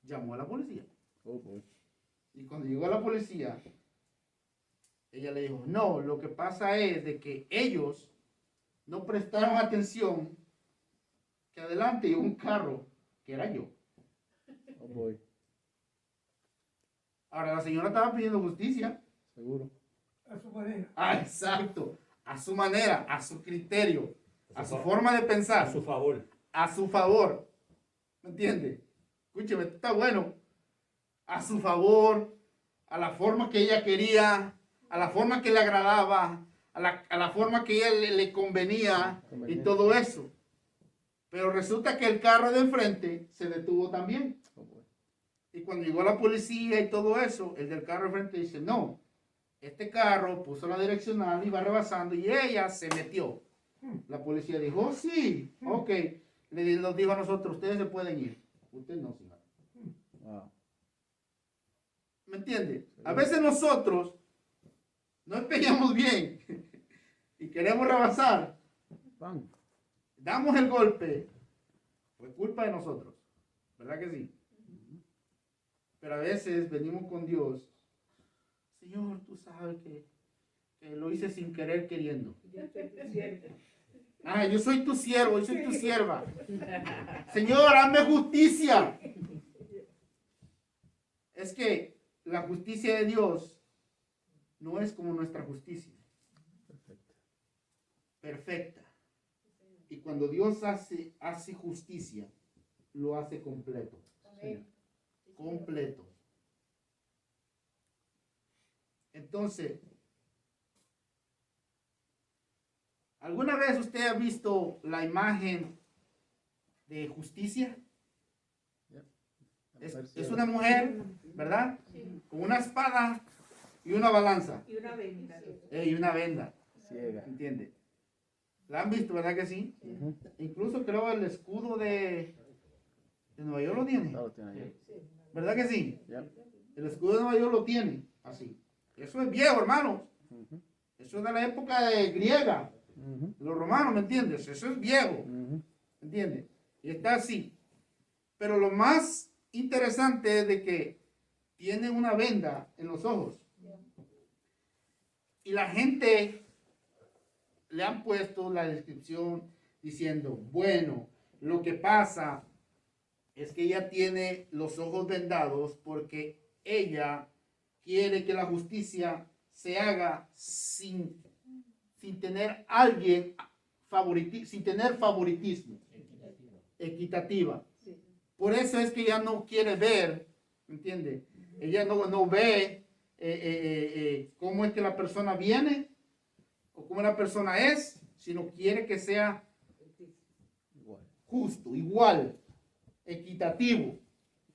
llamó a la policía. Oh boy. Y cuando llegó a la policía, ella le dijo, no, lo que pasa es de que ellos no prestaron atención que adelante iba un carro que era yo. Oh boy. Ahora la señora estaba pidiendo justicia. Seguro. A su manera. Ah, exacto. A su manera, a su criterio, a su forma de A pensar, su favor. a su favor. ¿Me entiende? Escúcheme, esto está bueno. A su favor, a la forma que ella quería, a la forma que le agradaba, a la forma que ella le convenía y todo eso. Pero resulta que el carro de enfrente se detuvo también. Oh boy. Y cuando llegó la policía y todo eso, el del carro de frente dice, no, este carro puso la direccional, iba rebasando y ella se metió. La policía dijo, "Oh, sí, ok." Nos dijo a nosotros, ustedes se pueden ir. Usted no, señora. Wow. ¿Me entiende? A veces nosotros no empeñamos bien y queremos rebasar, Pan. damos el golpe, fue culpa de nosotros. ¿Verdad que sí? Pero a veces venimos con Dios. Señor, tú sabes que lo hice sin querer queriendo. Ah, yo soy tu siervo, yo soy tu sierva. Señor, hazme justicia. Es que la justicia de Dios no es como nuestra justicia. Perfecto. Perfecta. Y cuando Dios hace justicia, lo hace completo. Amén. Completo. Entonces, ¿alguna vez usted ha visto la imagen de justicia? Es una mujer, ¿verdad? Con una espada y una balanza. Y una venda. Y una venda. Ciega. ¿Entiende? ¿La han visto, verdad que sí? Ujú. Incluso creo el escudo de Nueva York lo tiene. Todo lo tiene ahí. ¿Verdad que sí? Ya. El escudo de Nueva York lo tiene. Así. Eso es viejo, hermano. Ujú. Eso es de la época griega. Ujú. Los romanos, ¿me entiendes? Eso es viejo. Ujú. ¿Me entiendes? Y está así. Pero lo más interesante es de que tiene una venda en los ojos. Y la gente le han puesto la descripción diciendo, bueno, lo que pasa es que ella tiene los ojos vendados porque ella quiere que la justicia se haga sin tener alguien sin tener favoritismo, equitativa. Por eso es que ella no quiere ver, ¿me entiende? Ella no ve cómo es que la persona viene o cómo la persona es, sino quiere que sea Igual. justo, igual, equitativo,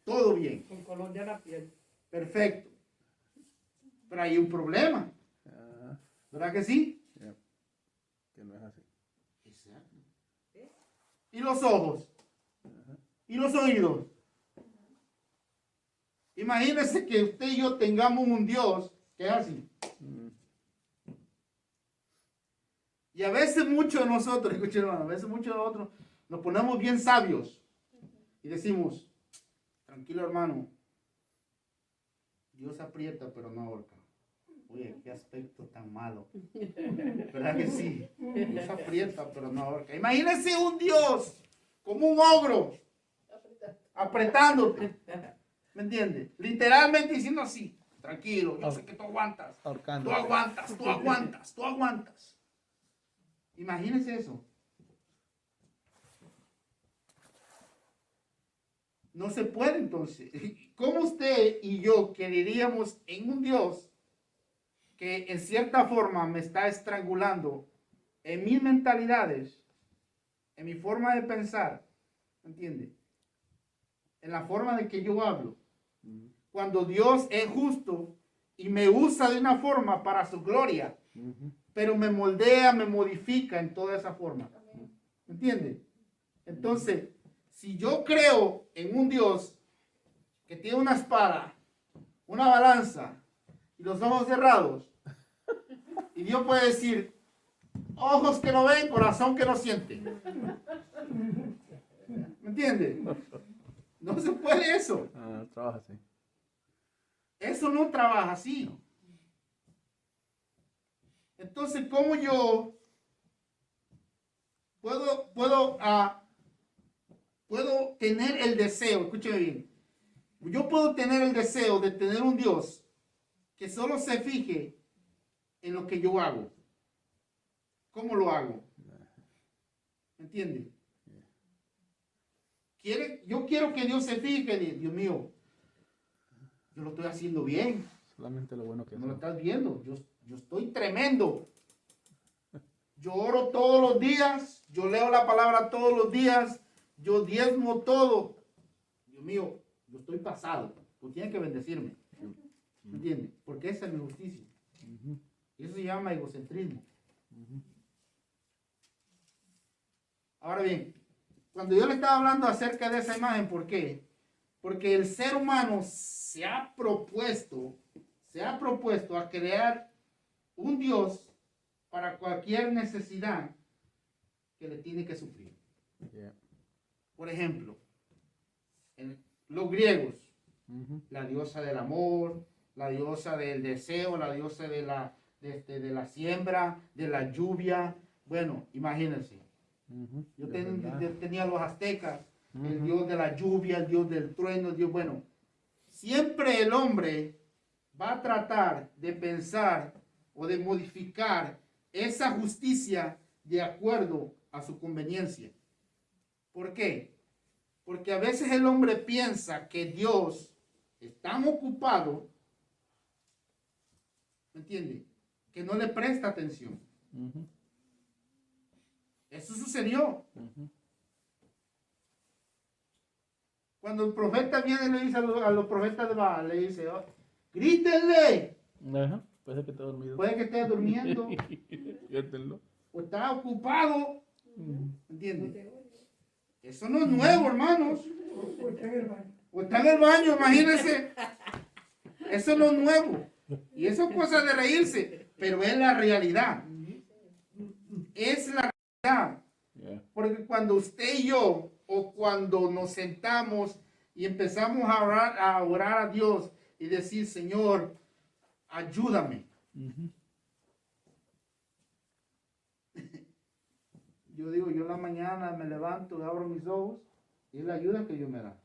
todo bien, Con color de la piel. perfecto. Pero hay un problema, Ajá. ¿verdad que sí? Ya. Que no es así. Exacto. ¿Y los ojos? ¿Y los oídos? Imagínense que usted y yo tengamos un Dios que es así. Mm. Y a veces muchos de nosotros, escuchen hermano, a veces muchos de nosotros nos ponemos bien sabios y decimos, tranquilo hermano, Dios aprieta pero no ahorca. Oye, qué aspecto tan malo. ¿Verdad que sí? Nos aprieta, pero no ahorca. Imagínense un Dios como un ogro apretándote. ¿Me entiendes? Literalmente diciendo así, tranquilo, yo sé que tú aguantas. Ahorcando. Tú aguantas, tú aguantas, tú aguantas. Imagínense eso. No se puede entonces. ¿Cómo usted y yo creeríamos en un Dios que en cierta forma me está estrangulando en mis mentalidades, en mi forma de pensar? ¿Entiende? En la forma de que yo hablo. Cuando Dios es justo y me usa de una forma para su gloria, pero me moldea, me modifica en toda esa forma. ¿Entiende? Entonces, si yo creo en un Dios que tiene una espada, una balanza y los ojos cerrados, y Dios puede decir, ojos que no ven, corazón que no siente. ¿Me entiende? No se puede eso. Trabaja así. Eso no trabaja así. Entonces, ¿cómo yo puedo tener el deseo? Escúcheme bien. Yo puedo tener el deseo de tener un Dios que solo se fije en lo que yo hago. ¿Cómo lo hago? ¿Me entiende? Yo quiero que Dios se fije, Dios mío, yo lo estoy haciendo bien. Solamente lo bueno que No lo hace. estás viendo. Yo estoy tremendo. Yo oro todos los días. Yo leo la palabra todos los días. Yo diezmo todo. Dios mío, yo estoy pasado. Tú tienes que bendecirme. ¿Me entiendes? Porque esa es mi justicia. Y eso se llama egocentrismo. Ahora bien, cuando yo le estaba hablando acerca de esa imagen, ¿por qué? Porque el ser humano se ha propuesto a crear un Dios para cualquier necesidad que le tiene que suplir. Yeah. Por ejemplo, los griegos, la diosa del amor, la diosa del deseo, la diosa de la siembra, de la lluvia. Bueno, imagínense. Yo tenía los aztecas, el dios de la lluvia, el dios del trueno, el dios, bueno. Siempre el hombre va a tratar de pensar o de modificar esa justicia de acuerdo a su conveniencia. ¿Por qué? Porque a veces el hombre piensa que Dios es tan ocupado, ¿me entiende? Que no le presta atención. Eso sucedió. Cuando el profeta viene y le dice a los profetas de Baal, le dice, oh, grítenle. Puede que esté dormido. Puede que esté durmiendo. Siéntenlo. O está ocupado. ¿Entiendes? Eso no es nuevo, hermanos. O está en el baño. O está en el baño, imagínense. Eso no es nuevo. Y eso es cosa de reírse. Pero es la realidad. Es la realidad. Yeah. Porque cuando usted y yo, o cuando nos sentamos y empezamos a orar a Dios y decir, Señor, ayúdame. Yo digo, yo en la mañana me levanto, abro mis ojos y es la ayuda que Dios me da.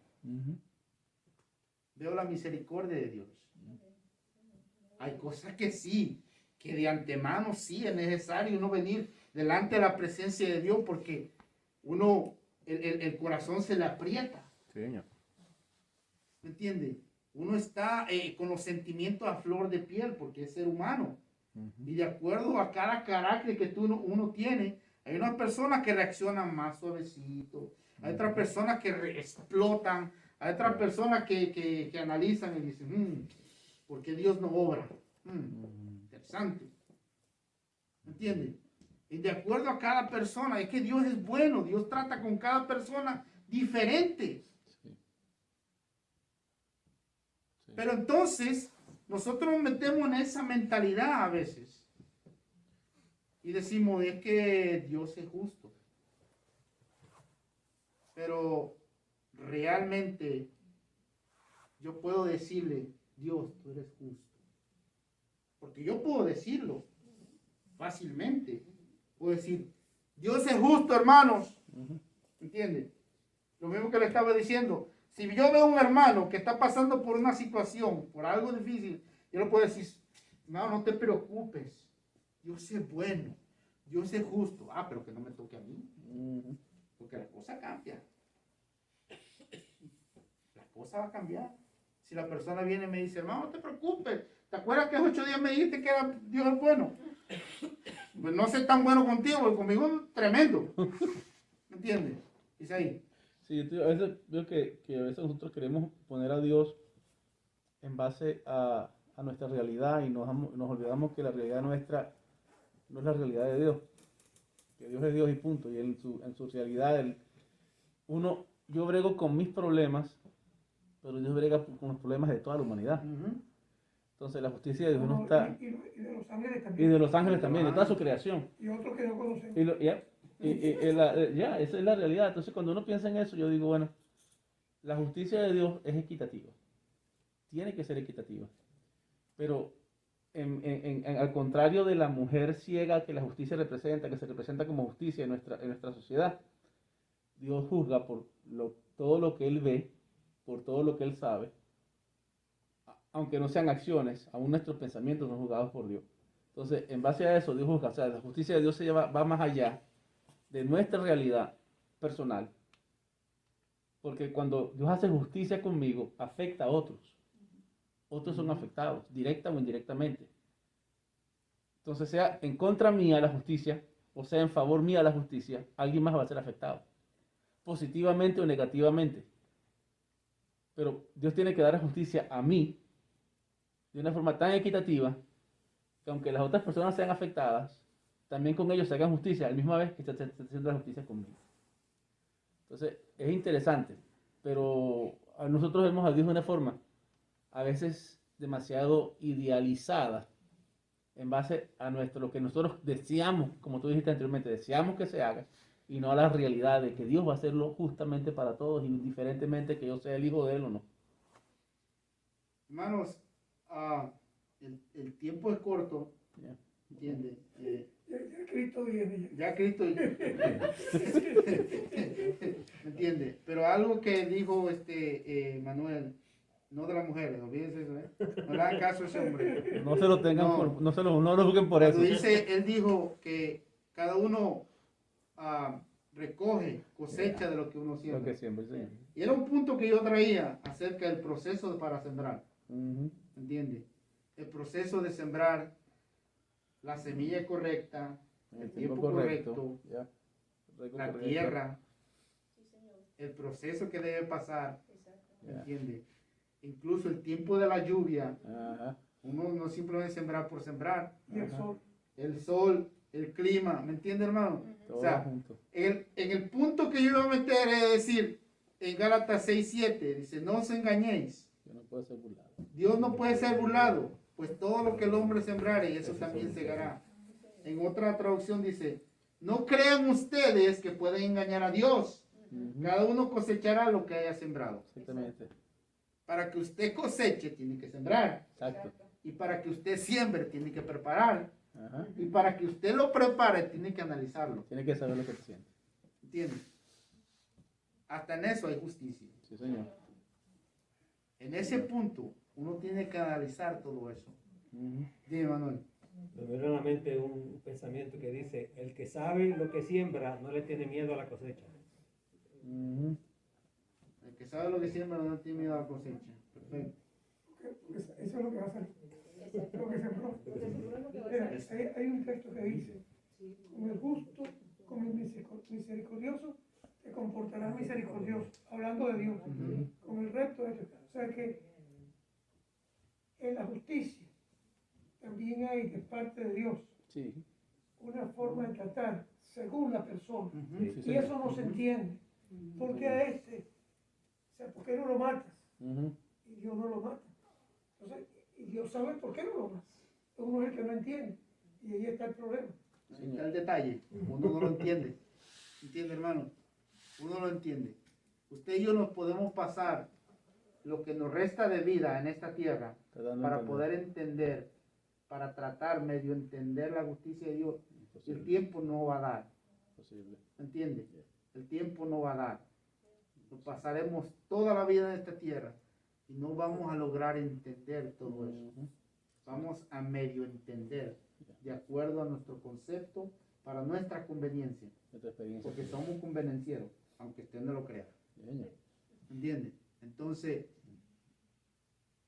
Veo la misericordia de Dios. Hay cosas que sí, que de antemano sí es necesario uno venir delante de la presencia de Dios porque uno, el corazón se le aprieta. Sí, señor. ¿Me entiende? Uno está con los sentimientos a flor de piel porque es ser humano. Y de acuerdo a cada carácter que uno tiene, hay unas personas que reaccionan más suavecito, hay otras personas que explotan, hay otras personas que analizan y dicen, ¿por qué Dios no obra? Interesante. ¿Me entiende? Y de acuerdo a cada persona, es que Dios es bueno, Dios trata con cada persona diferente. Sí. Pero entonces, nosotros nos metemos en esa mentalidad a veces. Y decimos, es que Dios es justo. Pero realmente yo puedo decirle, Dios, tú eres justo. Porque yo puedo decirlo fácilmente. Puedo decir, Dios es justo, hermanos. ¿Entiende? Lo mismo que le estaba diciendo. Si yo veo a un hermano que está pasando por una situación, por algo difícil, yo le puedo decir, no, no te preocupes. Dios es bueno. Dios es justo. Ah, pero que no me toque a mí. Porque la cosa cambia. La cosa va a cambiar. Si la persona viene y me dice, hermano, no te preocupes. ¿Te acuerdas que hace 8 días me dijiste que era Dios es bueno? Pues no sé tan bueno contigo, porque conmigo es tremendo. ¿Me entiendes? Dice ahí. Sí, a veces veo que a veces nosotros queremos poner a Dios en base a nuestra realidad y nos olvidamos que la realidad nuestra no es la realidad de Dios. Que Dios es Dios y punto. Y en su realidad, yo brego con mis problemas, pero Dios brega con los problemas de toda la humanidad. Entonces la justicia de Dios no está... Y de los ángeles Y también. de los ángeles también, de toda su creación. Y otros que no conocemos. Esa es la realidad. Entonces, cuando uno piensa en eso, yo digo, bueno, la justicia de Dios es equitativa. Tiene que ser equitativa. Pero, al contrario de la mujer ciega que la justicia representa, que se representa como justicia en nuestra sociedad, Dios juzga por todo lo que Él ve, por todo lo que Él sabe, aunque no sean acciones, aún nuestros pensamientos son juzgados por Dios. Entonces, en base a eso, Dios juzga. O sea, la justicia de Dios va más allá de nuestra realidad personal. Porque cuando Dios hace justicia conmigo, afecta a otros. Otros son afectados, directa o indirectamente. Entonces, sea en contra mía la justicia, o sea en favor mía la justicia, alguien más va a ser afectado. Positivamente o negativamente. Pero Dios tiene que dar justicia a mí de una forma tan equitativa que aunque las otras personas sean afectadas, también con ellos se hagan justicia a la misma vez que se está haciendo la justicia conmigo. Entonces, es interesante, pero nosotros vemos a Dios de una forma a veces demasiado idealizada en base a lo que nosotros deseamos, como tú dijiste anteriormente, deseamos que se haga, y no a la realidad de que Dios va a hacerlo justamente para todos, indiferentemente que yo sea el hijo de Él o no. Hermanos, el tiempo es corto, Yeah. ¿entiendes? Ya Cristo viene. Ya Cristo, ¿me entiendes? Pero algo que dijo Manuel, no de las mujeres, olvídense eso, no le hagan caso a ese hombre. No se lo tengan No. no lo busquen por eso. Cuando él dijo que cada uno recoge, cosecha de lo que uno Lo siembra. que siempre, sí. Y era un punto que yo traía acerca del proceso para sembrar, Ujú. ¿entiendes? El proceso de sembrar la semilla correcta, el tiempo correcto, Ya. la tierra, el proceso que debe pasar, Ya. ¿entiendes? Incluso el tiempo de la lluvia. Ajá. Uno no simplemente sembrar por sembrar. Y el sol. El sol, el clima, ¿me entiende, hermano? Todo O sea, junto. en el punto que yo iba a meter es decir, en Gálatas 6:7, dice, no os engañéis. Que no puede ser burlado. Dios no puede ser burlado, pues todo lo que el hombre sembrare, eso también segará. En otra traducción dice, no crean ustedes que pueden engañar a Dios. Ujú. Cada uno cosechará lo que haya sembrado. Exactamente. Para que usted coseche, tiene que sembrar. Exacto. Y para que usted siembre, tiene que preparar. Ajá. Y para que usted lo prepare, tiene que analizarlo. Tiene que saber lo que te siente. ¿Entiendes? Hasta en eso hay justicia. Sí, señor. En ese punto, uno tiene que analizar todo eso. Ujú. Dime, Manuel. Me viene a la mente un pensamiento que dice, el que sabe lo que siembra no le tiene miedo a la cosecha. Ujú. El que sabe lo que siembra no tiene miedo a la cosecha. Perfecto. Porque eso es lo que va a salir. Lo que sembró. Mira, hay un texto que dice, con el justo, con el misericordioso, te comportarás misericordioso. Hablando de Dios. Con el recto, o sea que en la justicia también hay de parte de Dios Sí. una forma de tratar según la persona. Sí, Y señor. eso no se entiende. Porque a o sea, ¿por qué no lo matas? Ujú. Y Dios no lo mata. Entonces, y Dios sabe por qué no lo mata. Uno es el que no entiende. Y ahí está el problema. Ahí está el detalle. Uno no lo entiende. ¿Entiende, hermano? Uno lo entiende. Usted y yo nos podemos pasar lo que nos resta de vida en esta tierra Te dando a para entender. poder entender para tratar medio entender la justicia de Dios, el Imposible. tiempo no va a dar. Imposible. ¿Entiendes? El tiempo no va a dar. Nos pasaremos toda la vida en esta tierra y no vamos a lograr entender todo eso. Ujú. Vamos a medio entender de acuerdo a nuestro concepto para nuestra conveniencia. Nuestra experiencia. Porque somos convenencieros, aunque usted no lo crea. Bien. ¿Entiende? Entonces,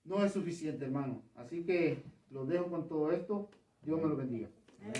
no es suficiente, hermano. Así que los dejo con todo esto. Dios me lo bendiga. Bien.